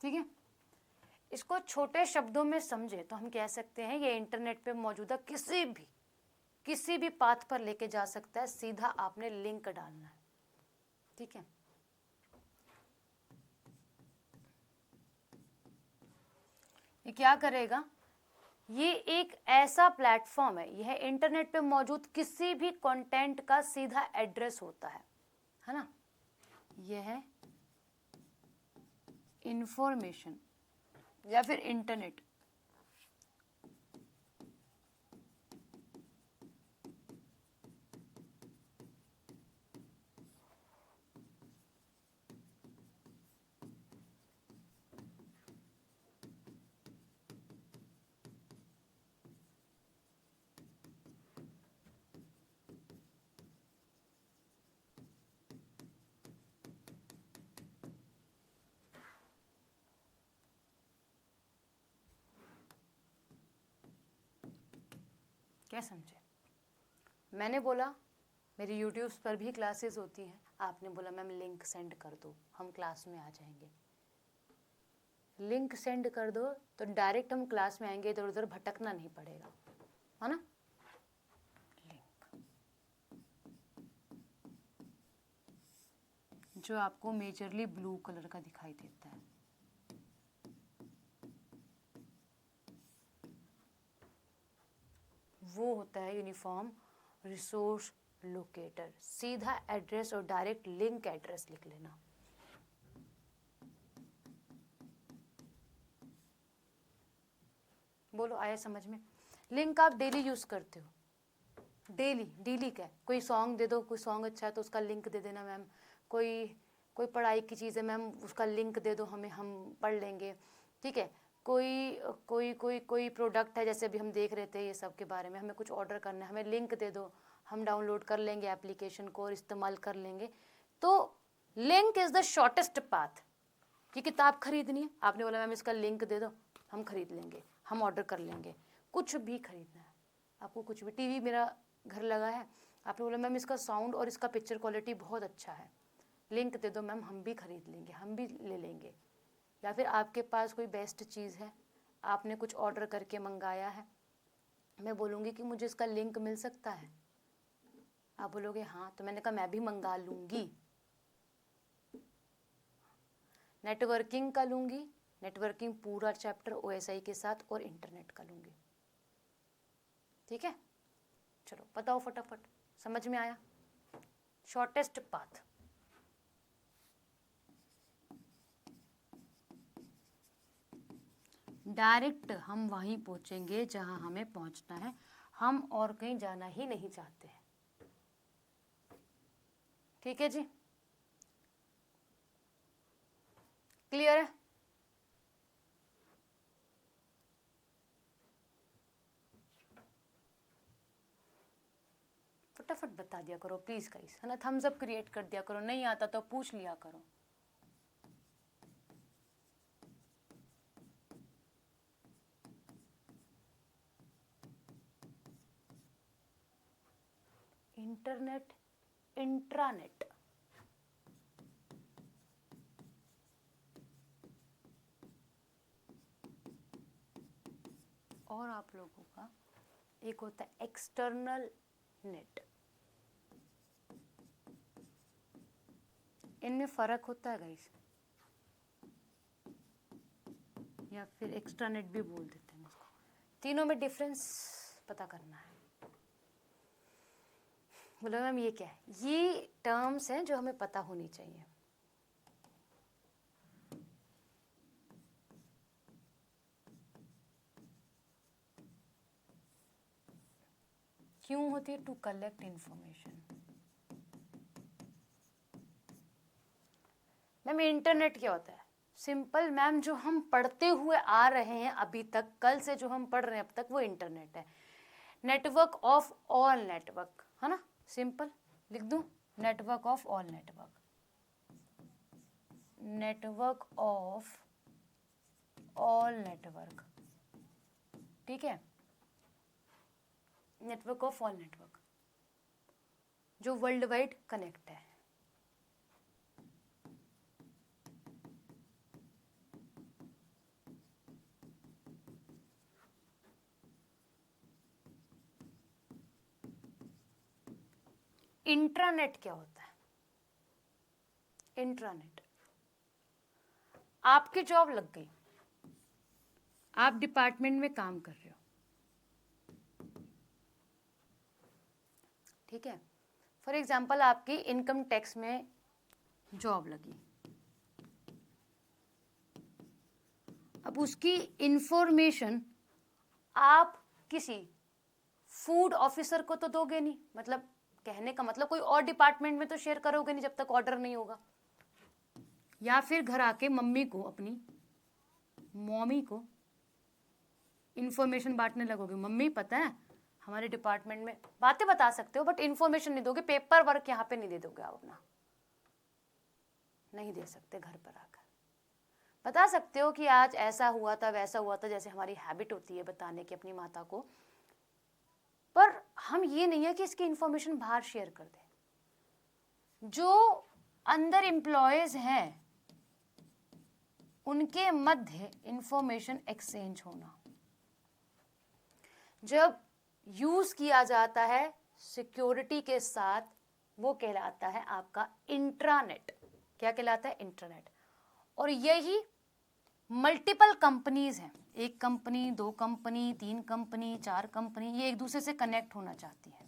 ठीक है, इसको छोटे शब्दों में समझे तो हम कह सकते हैं ये इंटरनेट पे मौजूदा किसी भी पाथ पर लेके जा सकता है, सीधा आपने लिंक डालना है। ठीक है, ये क्या करेगा, ये एक ऐसा प्लेटफॉर्म है, यह इंटरनेट पे मौजूद किसी भी कंटेंट का सीधा एड्रेस होता है ना। यह इंफॉर्मेशन या फिर इंटरनेट क्या समझे? मैंने बोला मेरी यूट्यूब पर भी क्लासेस होती हैं, आपने बोला मैम लिंक सेंड कर दो, हम क्लास में आ जाएंगे। लिंक सेंड कर दो तो डायरेक्ट हम क्लास में आएंगे, इधर उधर भटकना नहीं पड़ेगा, है ना। लिंक जो आपको मेजरली ब्लू कलर का दिखाई देता है, वो होता है यूनिफॉर्म रिसोर्स लोकेटर। सीधा एड्रेस और डायरेक्ट लिंक एड्रेस लिख लेना। बोलो आया समझ में? लिंक आप डेली यूज करते हो, डेली क्या, कोई सॉन्ग दे दो, कोई सॉन्ग अच्छा है तो उसका लिंक दे देना मैम। कोई पढ़ाई की चीज़ है मैम, उसका लिंक दे दो हमें, हम पढ़ लेंगे। ठीक है, कोई प्रोडक्ट है, जैसे अभी हम देख रहे थे ये सब के बारे में, हमें कुछ ऑर्डर करना है, हमें लिंक दे दो, हम डाउनलोड कर लेंगे एप्लीकेशन को और इस्तेमाल कर लेंगे। तो link is the shortest path. कि किताब खरीदनी है, आपने बोला मैम इसका लिंक दे दो, हम खरीद लेंगे, हम ऑर्डर कर लेंगे। कुछ भी खरीदना है आपको, कुछ भी, टीवी मेरा घर लगा है, आपने बोला मैम इसका साउंड और इसका पिक्चर क्वालिटी बहुत अच्छा है, लिंक दे दो मैम, हम भी खरीद लेंगे, हम भी ले लेंगे। या फिर आपके पास कोई बेस्ट चीज़ है, आपने कुछ ऑर्डर करके मंगाया है, मैं बोलूँगी कि मुझे इसका लिंक मिल सकता है, आप बोलोगे हाँ, तो मैंने कहा मैं भी मंगा लूँगी। नेटवर्किंग का लूँगी, नेटवर्किंग पूरा चैप्टर OSI के साथ, और इंटरनेट का लूँगी। ठीक है, चलो बताओ फटाफट, समझ में आया? Shortest path. डायरेक्ट हम वहीं पहुंचेंगे जहां हमें पहुंचना है, हम और कहीं जाना ही नहीं चाहते हैं। ठीक है जी, क्लियर है? फटाफट बता दिया करो प्लीज गाइस, है ना, थम्स अप क्रिएट कर दिया करो, नहीं आता तो पूछ लिया करो। इंटरनेट, इंट्रानेट, और आप लोगों का एक होता है एक्सटर्नल नेट। इनमें फर्क होता है गाइस, या फिर एक्स्ट्रा नेट भी बोल देते हैं इसको। तीनों में डिफरेंस पता करना है। बोलो मैम ये क्या है? ये टर्म्स हैं जो हमें पता होनी चाहिए। क्यों होती है? To collect information. Ma'am internet क्या होता है? सिंपल मैम, जो हम पढ़ते हुए आ रहे हैं अभी तक, कल से जो हम पढ़ रहे हैं अब तक, वो इंटरनेट है। नेटवर्क ऑफ ऑल नेटवर्क, है ना? सिंपल लिख दूं, network of all network, network of all network, ठीक है? नेटवर्क ऑफ ऑल नेटवर्क जो वर्ल्ड वाइड कनेक्ट है। इंट्रानेट क्या होता है? इंट्रानेट, आपकी जॉब लग गई, आप डिपार्टमेंट में काम कर रहे हो, ठीक है? फॉर एग्जाम्पल आपकी इनकम टैक्स में जॉब लगी, अब उसकी इंफॉर्मेशन आप किसी फूड ऑफिसर को तो दोगे नहीं, मतलब कहने का मतलब कोई और डिपार्टमेंट में तो शेयर करोगे नहीं जब तक ऑर्डर नहीं होगा। या फिर घर आके मम्मी को, अपनी मम्मी को इंफॉर्मेशन बांटने लगोगे, मम्मी पता है हमारे डिपार्टमेंट में, बातें बता सकते हो बट इंफॉर्मेशन नहीं दोगे, पेपर वर्क यहाँ पे नहीं दे दोगे आप अपना, नहीं दे सकते। घर पर आकर बता सकते हो कि आज ऐसा हुआ था वैसा हुआ था, जैसे हमारी हैबिट होती है बताने की अपनी माता को, पर हम ये नहीं है कि इसकी इंफॉर्मेशन बाहर शेयर कर दें। जो अंदर एम्प्लॉयज हैं उनके मध्य इंफॉर्मेशन एक्सचेंज होना, जब यूज किया जाता है सिक्योरिटी के साथ, वो कहलाता है आपका इंट्रानेट। क्या कहलाता है? इंट्रानेट। और यही मल्टीपल कंपनीज हैं, एक कंपनी, दो कंपनी, तीन कंपनी, चार कंपनी, ये एक दूसरे से कनेक्ट होना चाहती है,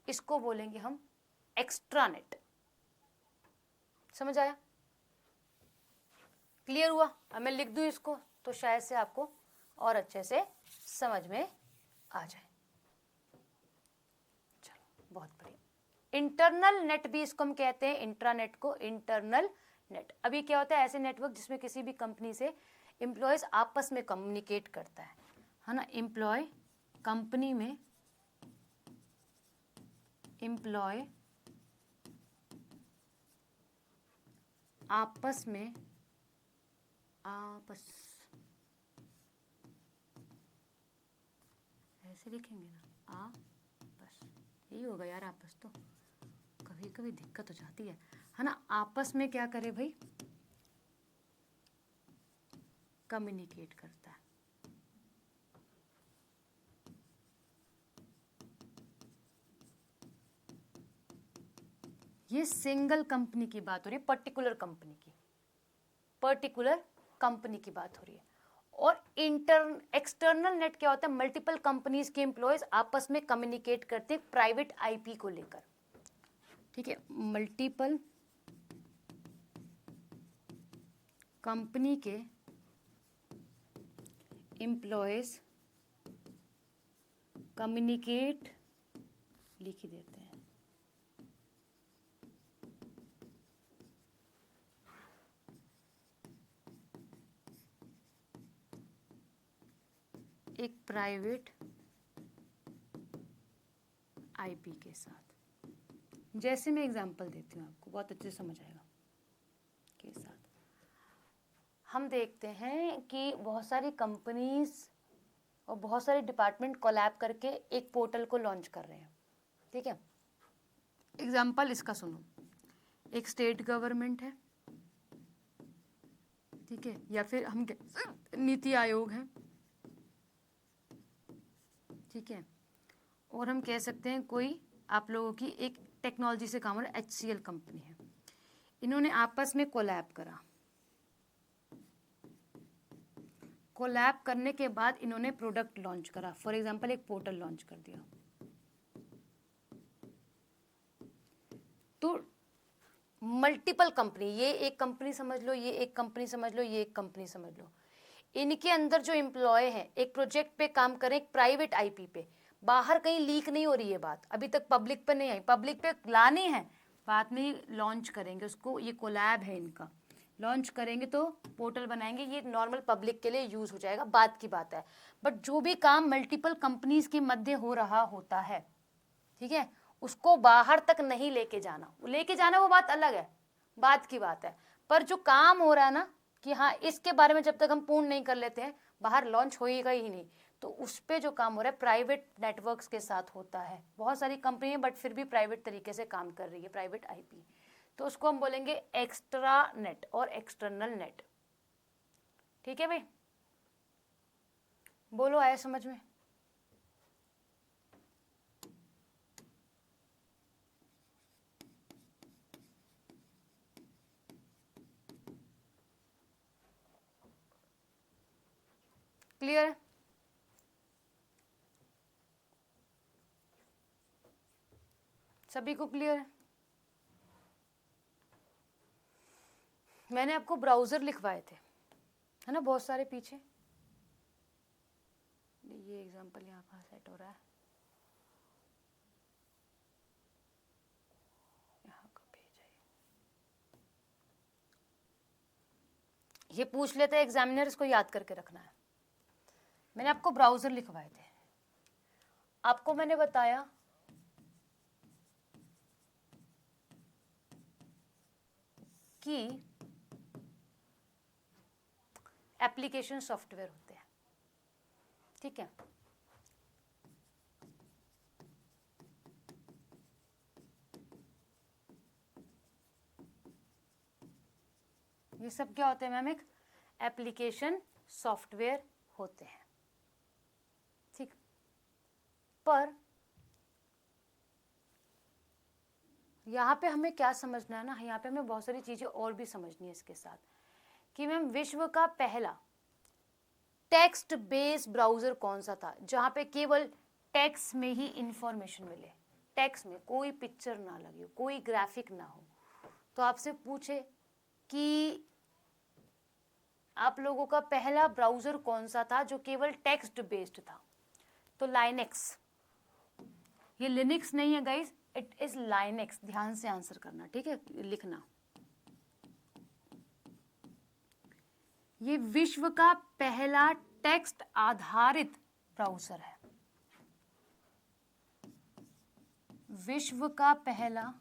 इसको बोलेंगे हम एक्स्ट्रानेट। समझ आया? क्लियर हुआ? अब मैं लिख दूं इसको तो शायद से आपको और अच्छे से समझ में आ जाए। चलो बहुत बढ़िया। इंटरनल नेट भी इसको हम कहते हैं, इंट्रानेट को इंटरनल नेट। अभी क्या होता है? ऐसे नेटवर्क जिसमें किसी भी कंपनी से एम्प्लॉयज आपस में कम्युनिकेट करता है ना? एम्प्लॉय कंपनी में, एम्प्लॉय आपस में, आपस ऐसे लिखेंगे ना, आपस, यही होगा यार, आपस तो कभी कभी दिक्कत हो जाती है ना? आपस में क्या करे भाई? कम्युनिकेट करता है। ये सिंगल कंपनी की बात हो रही है, पर्टिकुलर कंपनी की, पर्टिकुलर कंपनी की बात हो रही है। और एक्सटर्नल नेट क्या होता है? मल्टीपल कंपनीज के एम्प्लॉयज आपस में कम्युनिकेट करते हैं प्राइवेट आईपी को लेकर, ठीक है? मल्टीपल कंपनी के एम्प्लॉयज कम्युनिकेट, लिख ही देते हैं, एक प्राइवेट आईपी के साथ। जैसे मैं एग्जांपल देती हूँ आपको, बहुत अच्छे से समझ आएगा। के साथ हम देखते हैं कि बहुत सारी कंपनीज और बहुत सारे डिपार्टमेंट कोलैब करके एक पोर्टल को लॉन्च कर रहे हैं, ठीक है? एग्जांपल इसका सुनो, एक स्टेट गवर्नमेंट है, ठीक है, या फिर हम नीति आयोग है, ठीक है, और हम कह सकते हैं कोई आप लोगों की एक टेक्नोलॉजी से काम हो रहा है, HCL कंपनी है, इन्होंने आपस में कोलैब करा, कोलैब करने के बाद इन्होंने प्रोडक्ट लॉन्च करा, फॉर एग्जांपल एक पोर्टल लॉन्च कर दिया। तो मल्टीपल कंपनी, ये एक कंपनी समझ लो, ये एक कंपनी समझ लो, ये एक कंपनी समझ लो, इनके अंदर जो एम्प्लॉय है एक प्रोजेक्ट पे काम करें, एक प्राइवेट IP पे, बाहर कहीं लीक नहीं हो रही है बात, अभी तक पब्लिक पे नहीं आई, पब्लिक पे लानी है, बाद में लॉन्च करेंगे उसको, ये कोलैब है इनका, लॉन्च करेंगे तो पोर्टल बनाएंगे, ये नॉर्मल पब्लिक के लिए यूज हो जाएगा, बात की बात है। बट जो भी काम मल्टीपल कंपनीज के मध्य हो रहा होता है, ठीक है, उसको बाहर तक नहीं लेके जाना, लेके जाना वो बात अलग है, बात की बात है, पर जो काम हो रहा है ना कि हाँ इसके बारे में जब तक हम पूर्ण नहीं कर लेते हैं बाहर लॉन्च होएगा ही नहीं, तो उस पे जो काम हो रहा है प्राइवेट नेटवर्क्स के साथ होता है, बहुत सारी कंपनी है बट फिर भी प्राइवेट तरीके से काम कर रही है, प्राइवेट IP, तो उसको हम बोलेंगे एक्स्ट्रा नेट और एक्सटर्नल नेट। ठीक है भाई, बोलो आया समझ में? क्लियर है? सभी को क्लियर है? मैंने आपको ब्राउजर लिखवाए थे, है ना, बहुत सारे पीछे, ये एग्जांपल यहाँ कहाँ सेट हो रहा है, यहाँ का पेज है, ये पूछ लेते हैं एग्जामिनर, इसको याद करके रखना है। मैंने आपको ब्राउजर लिखवाए थे, आपको मैंने बताया कि एप्लीकेशन सॉफ्टवेयर होते हैं, ठीक है, ये सब क्या होते हैं मैम? एक एप्लीकेशन सॉफ्टवेयर होते हैं, ठीक, पर यहाँ पे हमें क्या समझना है ना, यहाँ पे हमें बहुत सारी चीजें और भी समझनी है इसके साथ, कि मैम विश्व का पहला टेक्स्ट बेस्ड ब्राउजर कौन सा था, जहां पे केवल टेक्स्ट में ही इंफॉर्मेशन मिले, टेक्स्ट में कोई पिक्चर ना लगी हो, कोई ग्राफिक ना हो। तो आपसे पूछे कि आप लोगों का पहला ब्राउजर कौन सा था जो केवल टेक्स्ट बेस्ड था, तो लाइनेक्स, ये लिनक्स नहीं है गाइस, इट इज लाइनेक्स, ध्यान से आंसर करना, ठीक है, लिखना। ये विश्व का पहला टेक्स्ट आधारित ब्राउजर है, विश्व का पहला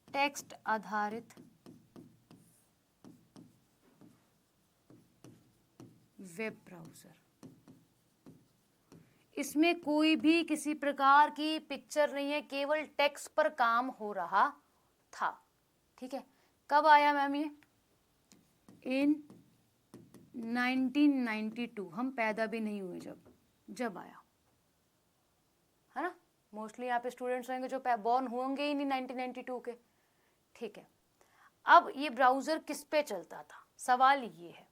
टेक्स्ट आधारित वेब ब्राउजर, इसमें कोई भी किसी प्रकार की पिक्चर नहीं है, केवल टेक्स्ट पर काम हो रहा था, ठीक है। कब आया मैम ये? इन 1992, हम पैदा भी नहीं हुए जब आया, है ना, मोस्टली यहाँ पे स्टूडेंट्स होंगे जो बॉर्न होंगे ही नहीं 1992 के, ठीक है। अब ये ब्राउजर किस पे चलता था, सवाल ये है,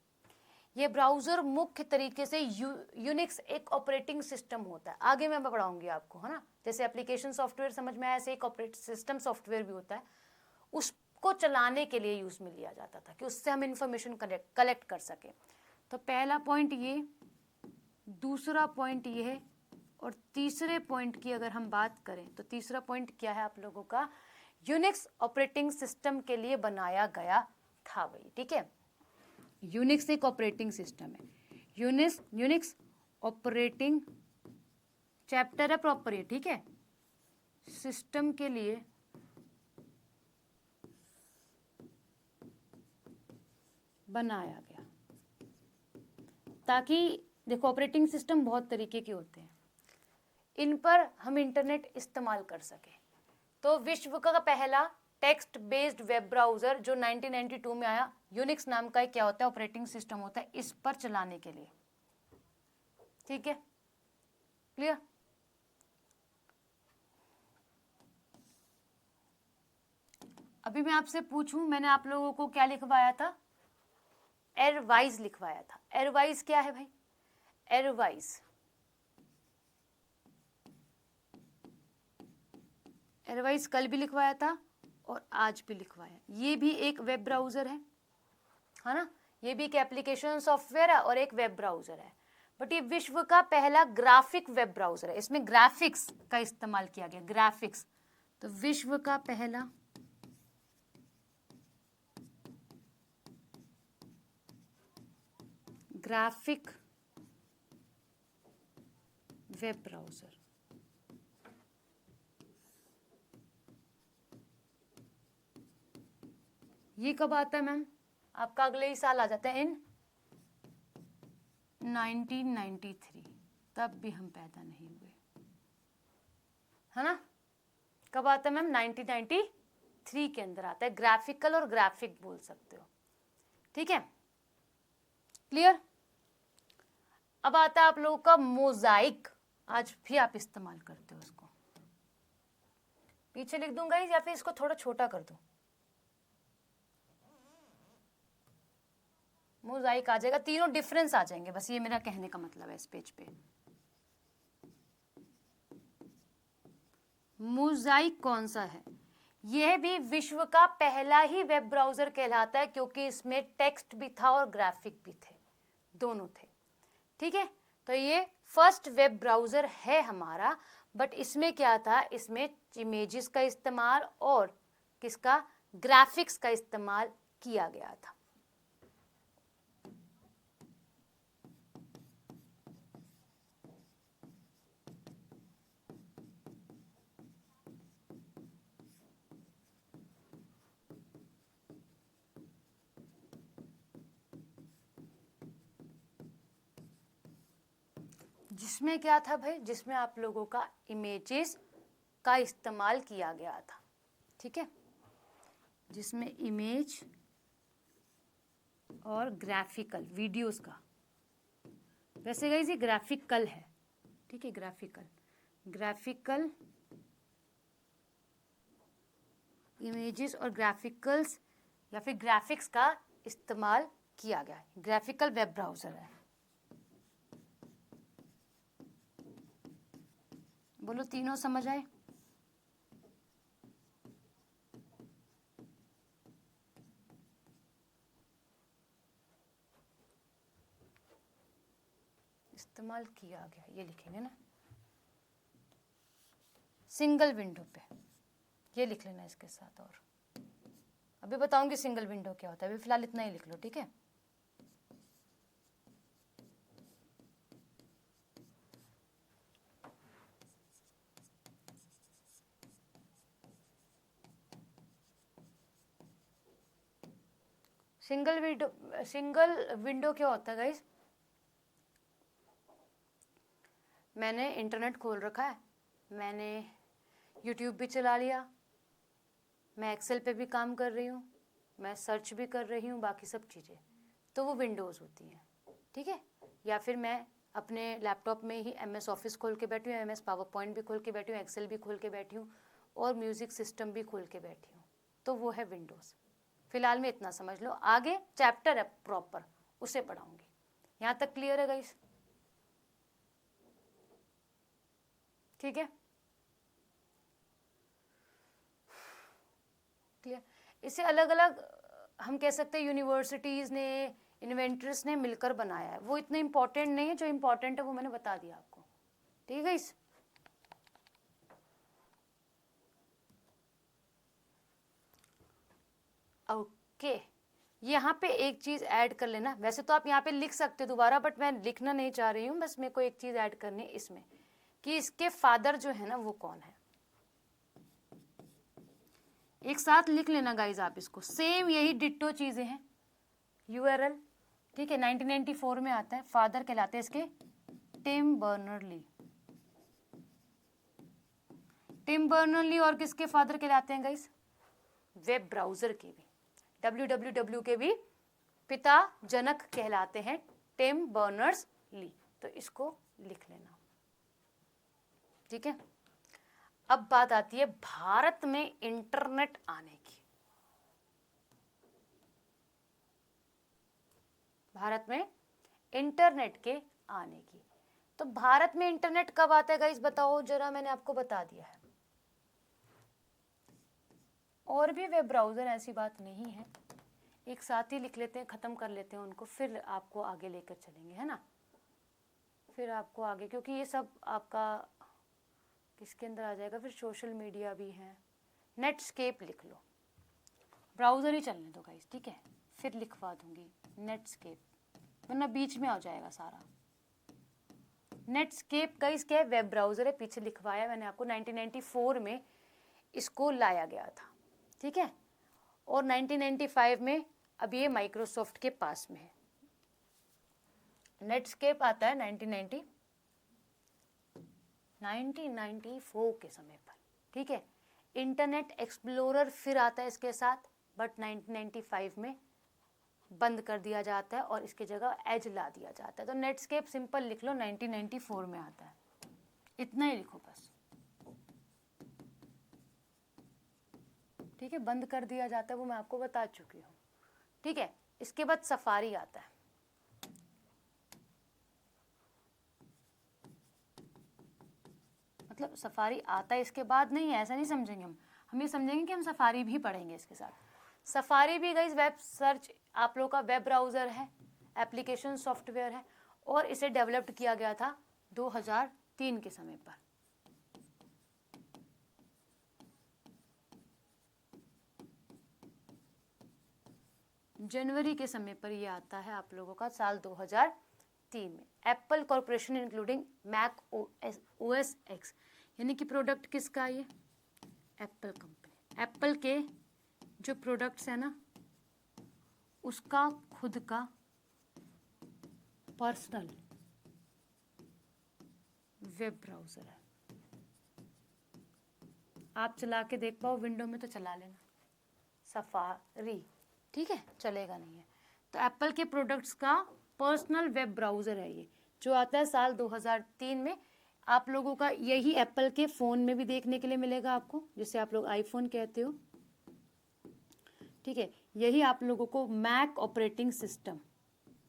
ये ब्राउजर मुख्य तरीके से यूनिक्स एक ऑपरेटिंग सिस्टम होता है, आगे मैं पढ़ाऊंगी आपको, है ना, जैसे एप्लीकेशन सॉफ्टवेयर समझ में आया, ऐसे एक ऑपरेटिंग सिस्टम सॉफ्टवेयर भी होता है, उसको चलाने के लिए यूज में लिया जाता था कि उससे हम इंफॉर्मेशन कलेक्ट कर सके। तो पहला पॉइंट ये, दूसरा पॉइंट ये है, और तीसरे पॉइंट की अगर हम बात करें तो तीसरा पॉइंट क्या है आप लोगों का, यूनिक्स ऑपरेटिंग सिस्टम के लिए बनाया गया था भाई, ठीक है। यूनिक्स एक ऑपरेटिंग सिस्टम है, यूनिक्स ऑपरेटिंग चैप्टर है प्रॉपर ये, ठीक है, सिस्टम के लिए बनाया गया, ताकि देखो ऑपरेटिंग सिस्टम बहुत तरीके के होते हैं, इन पर हम इंटरनेट इस्तेमाल कर सके। तो विश्व का पहला टेक्स्ट बेस्ड वेब ब्राउजर जो 1992 में आया, यूनिक्स नाम का एक क्या होता है, ऑपरेटिंग सिस्टम होता है इस पर चलाने के लिए। ठीक है, क्लियर। अभी मैं आपसे पूछूं, मैंने आप लोगों को क्या लिखवाया था, एरवाइज लिखवाया था। एरवाइज क्या है भाई, एरवाइज, एरवाइज कल भी लिखवाया था और आज भी लिखवाया। ये भी एक वेब ब्राउजर है ना, ये भी एक एप्लीकेशन सॉफ्टवेयर है और एक वेब ब्राउजर है, बट ये विश्व का पहला ग्राफिक वेब ब्राउजर है। इसमें ग्राफिक्स का इस्तेमाल किया गया, ग्राफिक्स। तो विश्व का पहला ग्राफिक वेब ब्राउजर, ये कब आता है मैम, आपका अगले ही साल आ जाता है, इन 1993। तब भी हम पैदा नहीं हुए, है ना। कब आता है मैम, 1993 के अंदर आता है। ग्राफिकल और ग्राफिक बोल सकते हो, ठीक है, क्लियर। अब आता है आप लोगों का मोजाइक, आज भी आप इस्तेमाल करते हो उसको। पीछे लिख दूंगा या फिर इसको थोड़ा छोटा कर दूं, मोजाइक आ जाएगा, तीनों डिफरेंस आ जाएंगे, बस ये मेरा कहने का मतलब है इस पेज पे। मोजाइक कौन सा है, यह भी विश्व का पहला ही वेब ब्राउजर कहलाता है, क्योंकि इसमें टेक्स्ट भी था और ग्राफिक भी थे, दोनों थे, ठीक है। तो ये फर्स्ट वेब ब्राउजर है हमारा, बट इसमें क्या था, इसमें इमेजेस का इस्तेमाल और किसका, ग्राफिक्स का इस्तेमाल किया गया था। जिसमें क्या था भाई, जिसमें आप लोगों का इमेजेस का इस्तेमाल किया गया था, ठीक है, जिसमें इमेज और ग्राफिकल वीडियोस का, वैसे गाइस ये ग्राफिकल है, ठीक है, ग्राफिकल, ग्राफिकल इमेजेस और ग्राफिकल्स या फिर ग्राफिक्स का इस्तेमाल किया गया, ग्राफिकल वेब ब्राउजर है। बोलो तीनों समझ आए, इस्तेमाल किया गया, ये लिखेंगे ना, सिंगल विंडो पे, ये लिख लेना इसके साथ। और अभी बताऊंगी सिंगल विंडो क्या होता है, अभी फिलहाल इतना ही लिख लो, ठीक है। सिंगल विंडो क्या होता है गाइस, मैंने इंटरनेट खोल रखा है, मैंने यूट्यूब भी चला लिया, मैं एक्सेल पे भी काम कर रही हूँ, मैं सर्च भी कर रही हूँ, बाकी सब चीज़ें, तो वो विंडोज़ होती हैं, ठीक है। या फिर मैं अपने लैपटॉप में ही MS ऑफिस खोल के बैठी हूँ, MS पावर पॉइंट भी खोल के बैठी हूँ, एक्सेल भी खोल के बैठी हूँ और म्यूज़िक सिस्टम भी खोल के बैठी हूँ, तो वो है विंडोज़। फिलहाल में इतना समझ लो, आगे चैप्टर है प्रॉपर, उसे पढ़ाऊँगी। यहाँ तक क्लियर है गाइस, ठीक है, क्लियर। इसे अलग अलग हम कह सकते हैं यूनिवर्सिटीज़ ने, इन्वेंटर्स ने मिलकर बनाया है, वो इतना इंपॉर्टेंट नहीं है, जो इंपॉर्टेंट है वो मैंने बता दिया आपको, ठीक है। इस ओके, यहाँ पे एक चीज़ ऐड कर लेना, वैसे तो आप यहाँ पे लिख सकते हो दोबारा, बट मैं लिखना नहीं चाह रही हूँ, बस मेरे को एक चीज़ ऐड करनी है इसमें, कि इसके फादर जो है ना वो कौन है, एक साथ लिख लेना गाइज आप इसको, सेम यही डिट्टो चीज़ें हैं, URL, ठीक है, 1994 में आता है, फादर कहलाते हैं इसके टिम बर्नर्ली, टिम बर्नर्ली, और किसके फादर कहलाते हैं गाइज, वेब ब्राउजर के भी, www के भी पिता जनक कहलाते हैं टिम बर्नर्स ली। तो इसको लिख लेना, ठीक है। अब बात आती है भारत में इंटरनेट आने की। भारत में इंटरनेट के आने की। तो भारत में इंटरनेट कब आता है गाइस, बताओ जरा, मैंने आपको बता दिया है। और भी वेब ब्राउजर, ऐसी बात नहीं है, एक साथ ही लिख लेते हैं, खत्म कर लेते हैं उनको, फिर आपको आगे लेकर चलेंगे, है ना। फिर आपको आगे, क्योंकि ये सब आपका किसके अंदर आ जाएगा, फिर सोशल मीडिया भी है। नेटस्केप लिख लो, ब्राउजर ही चलने दो गाइस, ठीक है, फिर लिखवा दूंगी नेटस्केप, वरना बीच में आ जाएगा सारा। नेटस्केप गाइस क्या है, वेब ब्राउजर है, पीछे लिखवाया मैंने आपको, 1994 में इसको लाया गया था, ठीक है। और 1995 में अब ये माइक्रोसॉफ्ट के पास में है। नेटस्केप आता है 1994 के समय पर, ठीक है। इंटरनेट एक्सप्लोरर फिर आता है इसके साथ, बट 1995 में बंद कर दिया जाता है और इसकी जगह एज ला दिया जाता है। तो नेटस्केप सिंपल लिख लो, 1994 में आता है, इतना ही लिखो बस, ठीक है। बंद कर दिया जाता है वो मैं आपको बता चुकी हूँ, ठीक है। इसके बाद सफारी आता है। मतलब सफारी आता है इसके बाद नहीं है, ऐसा नहीं समझेंगे हम ये समझेंगे कि हम सफारी भी पढ़ेंगे इसके साथ। सफारी भी गाइस वेब सर्च, आप लोगों का वेब ब्राउजर है, एप्लीकेशन सॉफ्टवेयर है, और इसे डेवलप्ड किया गया था 2003 के समय पर। जनवरी के समय पर ये आता है आप लोगों का, साल 2003 में। Apple Corporation including Mac OS X, यानी कि प्रोडक्ट किसका, ये एप्पल कंपनी, एप्पल के जो प्रोडक्ट्स है ना, उसका खुद का पर्सनल वेब ब्राउजर है। आप चला के देख पाओ, विंडो में तो चला लेना सफारी, ठीक है, चलेगा नहीं है। तो एप्पल के प्रोडक्ट्स का पर्सनल वेब ब्राउजर है ये, जो आता है साल 2003 में। आप लोगों का यही एप्पल के फ़ोन में भी देखने के लिए मिलेगा आपको, जिसे आप लोग आईफोन कहते हो, ठीक है। यही आप लोगों को मैक ऑपरेटिंग सिस्टम,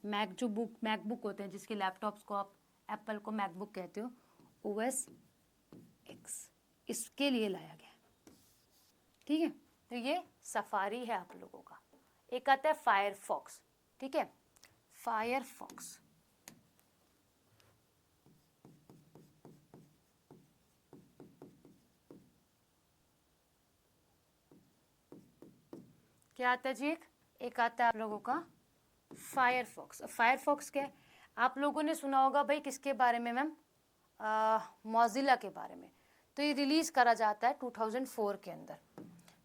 मैक जो मैकबुक होते हैं, जिसके लैपटॉप्स को आप एप्पल को मैकबुक कहते हो, OS X, इसके लिए लाया गया, ठीक है। तो ये सफारी है आप लोगों का। एक आता है फायरफॉक्स, ठीक है, फायरफॉक्स। क्या आता है जी, एक आता है आप लोगों का फायरफॉक्स। फायरफॉक्स क्या है, आप लोगों ने सुना होगा भाई किसके बारे में मैम, मोजिला के बारे में। तो ये रिलीज़ करा जाता है 2004 के अंदर,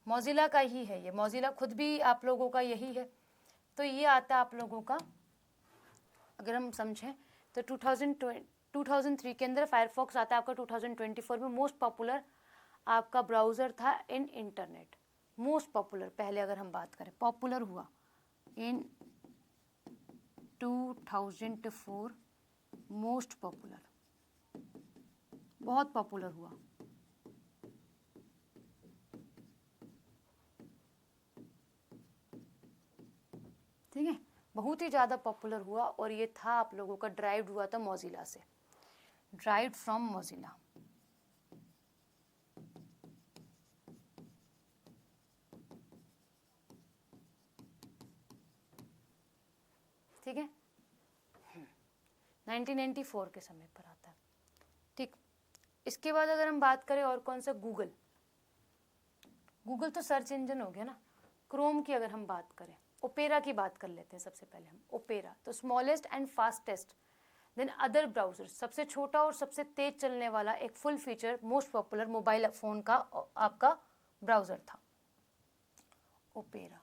मोजिला का ही है ये, मोजिला खुद भी आप लोगों का यही है। तो ये आता है आप लोगों का, अगर हम समझें तो 2003 के अंदर फायरफॉक्स आता है आपका। 2024 में मोस्ट पॉपुलर आपका ब्राउज़र था इन इंटरनेट, मोस्ट पॉपुलर, पहले अगर हम बात करें पॉपुलर हुआ इन 2004, मोस्ट पॉपुलर, बहुत पॉपुलर हुआ, ठीक है, बहुत ही ज़्यादा पॉपुलर हुआ। और ये था आप लोगों का, ड्राइव्ड हुआ था मोजिला से, ड्राइव्ड फ्रॉम मोजिला, ठीक है। 1994 के समय पर आता है, ठीक। इसके बाद अगर हम बात करें और कौन सा, गूगल, गूगल तो सर्च इंजन हो गया ना। क्रोम की अगर हम बात करें, ओपेरा की बात कर लेते हैं सबसे पहले हम। ओपेरा तो smallest and fastest than other browser, सबसे छोटा और सबसे तेज चलने वाला एक full feature most popular mobile phone का आपका ब्राउज़र था ओपेरा,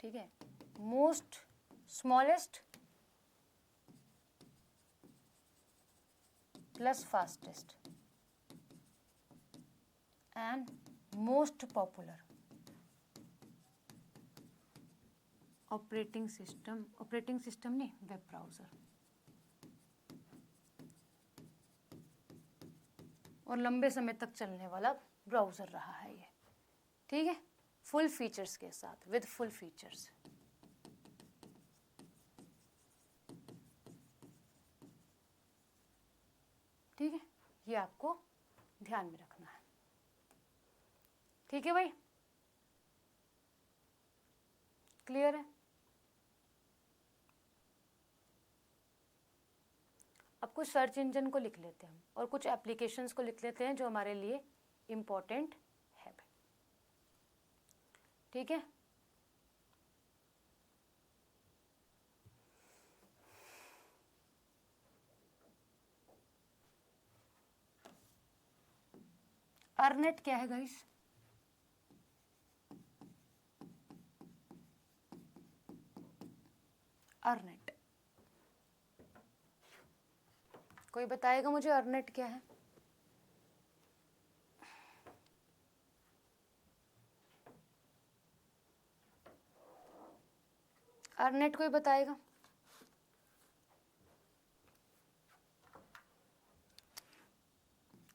ठीक है। Most smallest plus fastest and most popular operating system नहीं, वेब ब्राउज़र, और लंबे समय तक चलने वाला ब्राउज़र रहा है ये, ठीक है, फुल फीचर्स के साथ, विद फुल फीचर्स। ठीक है, ये आपको ध्यान में रखना है। ठीक है भाई, क्लियर है? अब कुछ सर्च इंजन को लिख लेते हैं और कुछ एप्लीकेशंस को लिख लेते हैं जो हमारे लिए इम्पोर्टेंट है। ठीक है, अर्नेट क्या है गाइस? अर्नेट, कोई बताएगा मुझे अर्नेट क्या है? अर्नेट कोई बताएगा?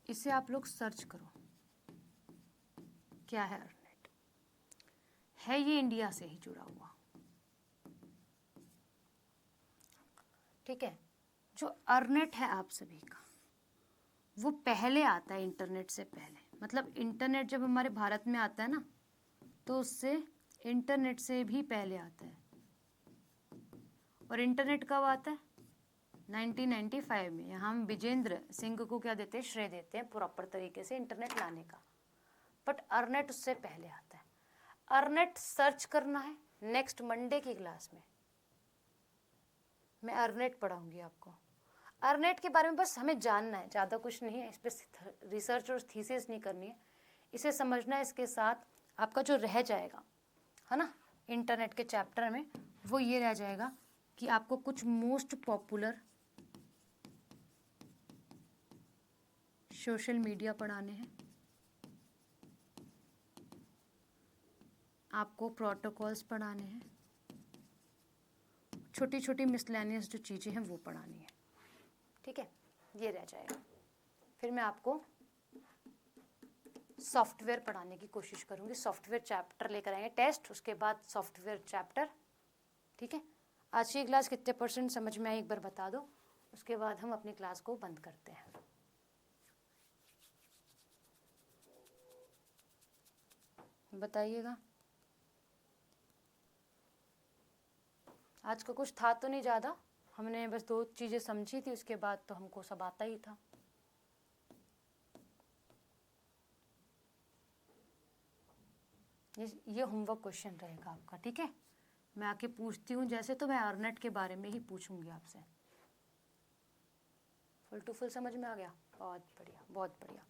इसे आप लोग सर्च करो, क्या है अर्नेट। है ये इंडिया से ही जुड़ा हुआ, ठीक है। जो अर्नेट है आप सभी का, वो पहले आता है इंटरनेट से पहले। मतलब इंटरनेट जब हमारे भारत में आता है ना, तो उससे इंटरनेट से भी पहले आता है। और इंटरनेट कब आता है? 1995 में। यहाँ हम विजेंद्र सिंह को क्या देते हैं? श्रेय देते हैं प्रॉपर तरीके से इंटरनेट लाने का। बट अर्नेट उससे पहले आता है। अर्नेट सर्च करना है नेक्स्ट मंडे की क्लास में। मैं अर्नेट पढ़ाऊंगी आपको। अर्नेट के बारे में बस हमें जानना है, ज़्यादा कुछ नहीं है। इस पर रिसर्च और थीसिस नहीं करनी है, इसे समझना है। इसके साथ आपका जो रह जाएगा है ना इंटरनेट के चैप्टर में, वो ये रह जाएगा कि आपको कुछ मोस्ट पॉपुलर सोशल मीडिया पढ़ाने हैं, आपको प्रोटोकॉल्स पढ़ाने हैं, छोटी छोटी मिसलेनियस जो चीज़ें हैं वो पढ़ानी है। ठीक है, ये रह जाएगा। फिर मैं आपको सॉफ्टवेयर पढ़ाने की कोशिश करूँगी। सॉफ्टवेयर चैप्टर लेकर आएंगे टेस्ट, उसके बाद सॉफ्टवेयर चैप्टर। ठीक है, आज की क्लास कितने % समझ में आई एक बार बता दो, उसके बाद हम अपनी क्लास को बंद करते हैं। बताइएगा। आज का कुछ था तो नहीं ज़्यादा, हमने बस 2 चीज़ें समझी थी, उसके बाद तो हमको सब आता ही था। ये होमवर्क क्वेश्चन रहेगा आपका। ठीक है, मैं आके पूछती हूँ जैसे, तो मैं अर्नेट के बारे में ही पूछूंगी आपसे। फुल टू फुल समझ में आ गया? बहुत बढ़िया, बहुत बढ़िया।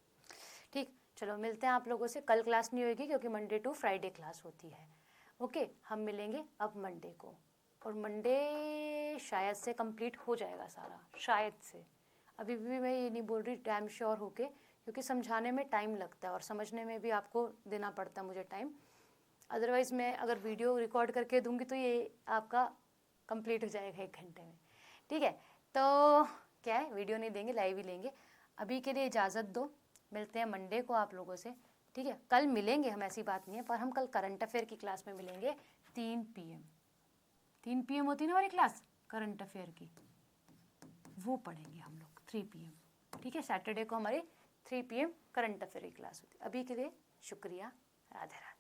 ठीक, चलो मिलते हैं आप लोगों से। कल क्लास नहीं होगी क्योंकि मंडे टू फ्राइडे क्लास होती है। ओके, हम मिलेंगे अब मंडे को, और मंडे शायद से कंप्लीट हो जाएगा सारा, शायद से। अभी भी मैं ये नहीं बोल रही डैम श्योर होके, क्योंकि समझाने में टाइम लगता है और समझने में भी आपको देना पड़ता है मुझे टाइम। अदरवाइज़ मैं अगर वीडियो रिकॉर्ड करके दूंगी तो ये आपका कंप्लीट हो जाएगा 1 घंटे में। ठीक है, तो क्या है, वीडियो नहीं देंगे, लाइव ही लेंगे। अभी के लिए इजाज़त दो, मिलते हैं मंडे को आप लोगों से। ठीक है, कल मिलेंगे हम, ऐसी बात नहीं है, पर हम कल करंट अफेयर की क्लास में मिलेंगे 3 PM। 3 PM होती है ना हमारी क्लास करंट अफेयर की, वो पढ़ेंगे हम लोग 3 PM। ठीक है, सैटरडे को हमारी 3 PM करंट अफेयर की क्लास होती है। अभी के लिए शुक्रिया, राधे राधे।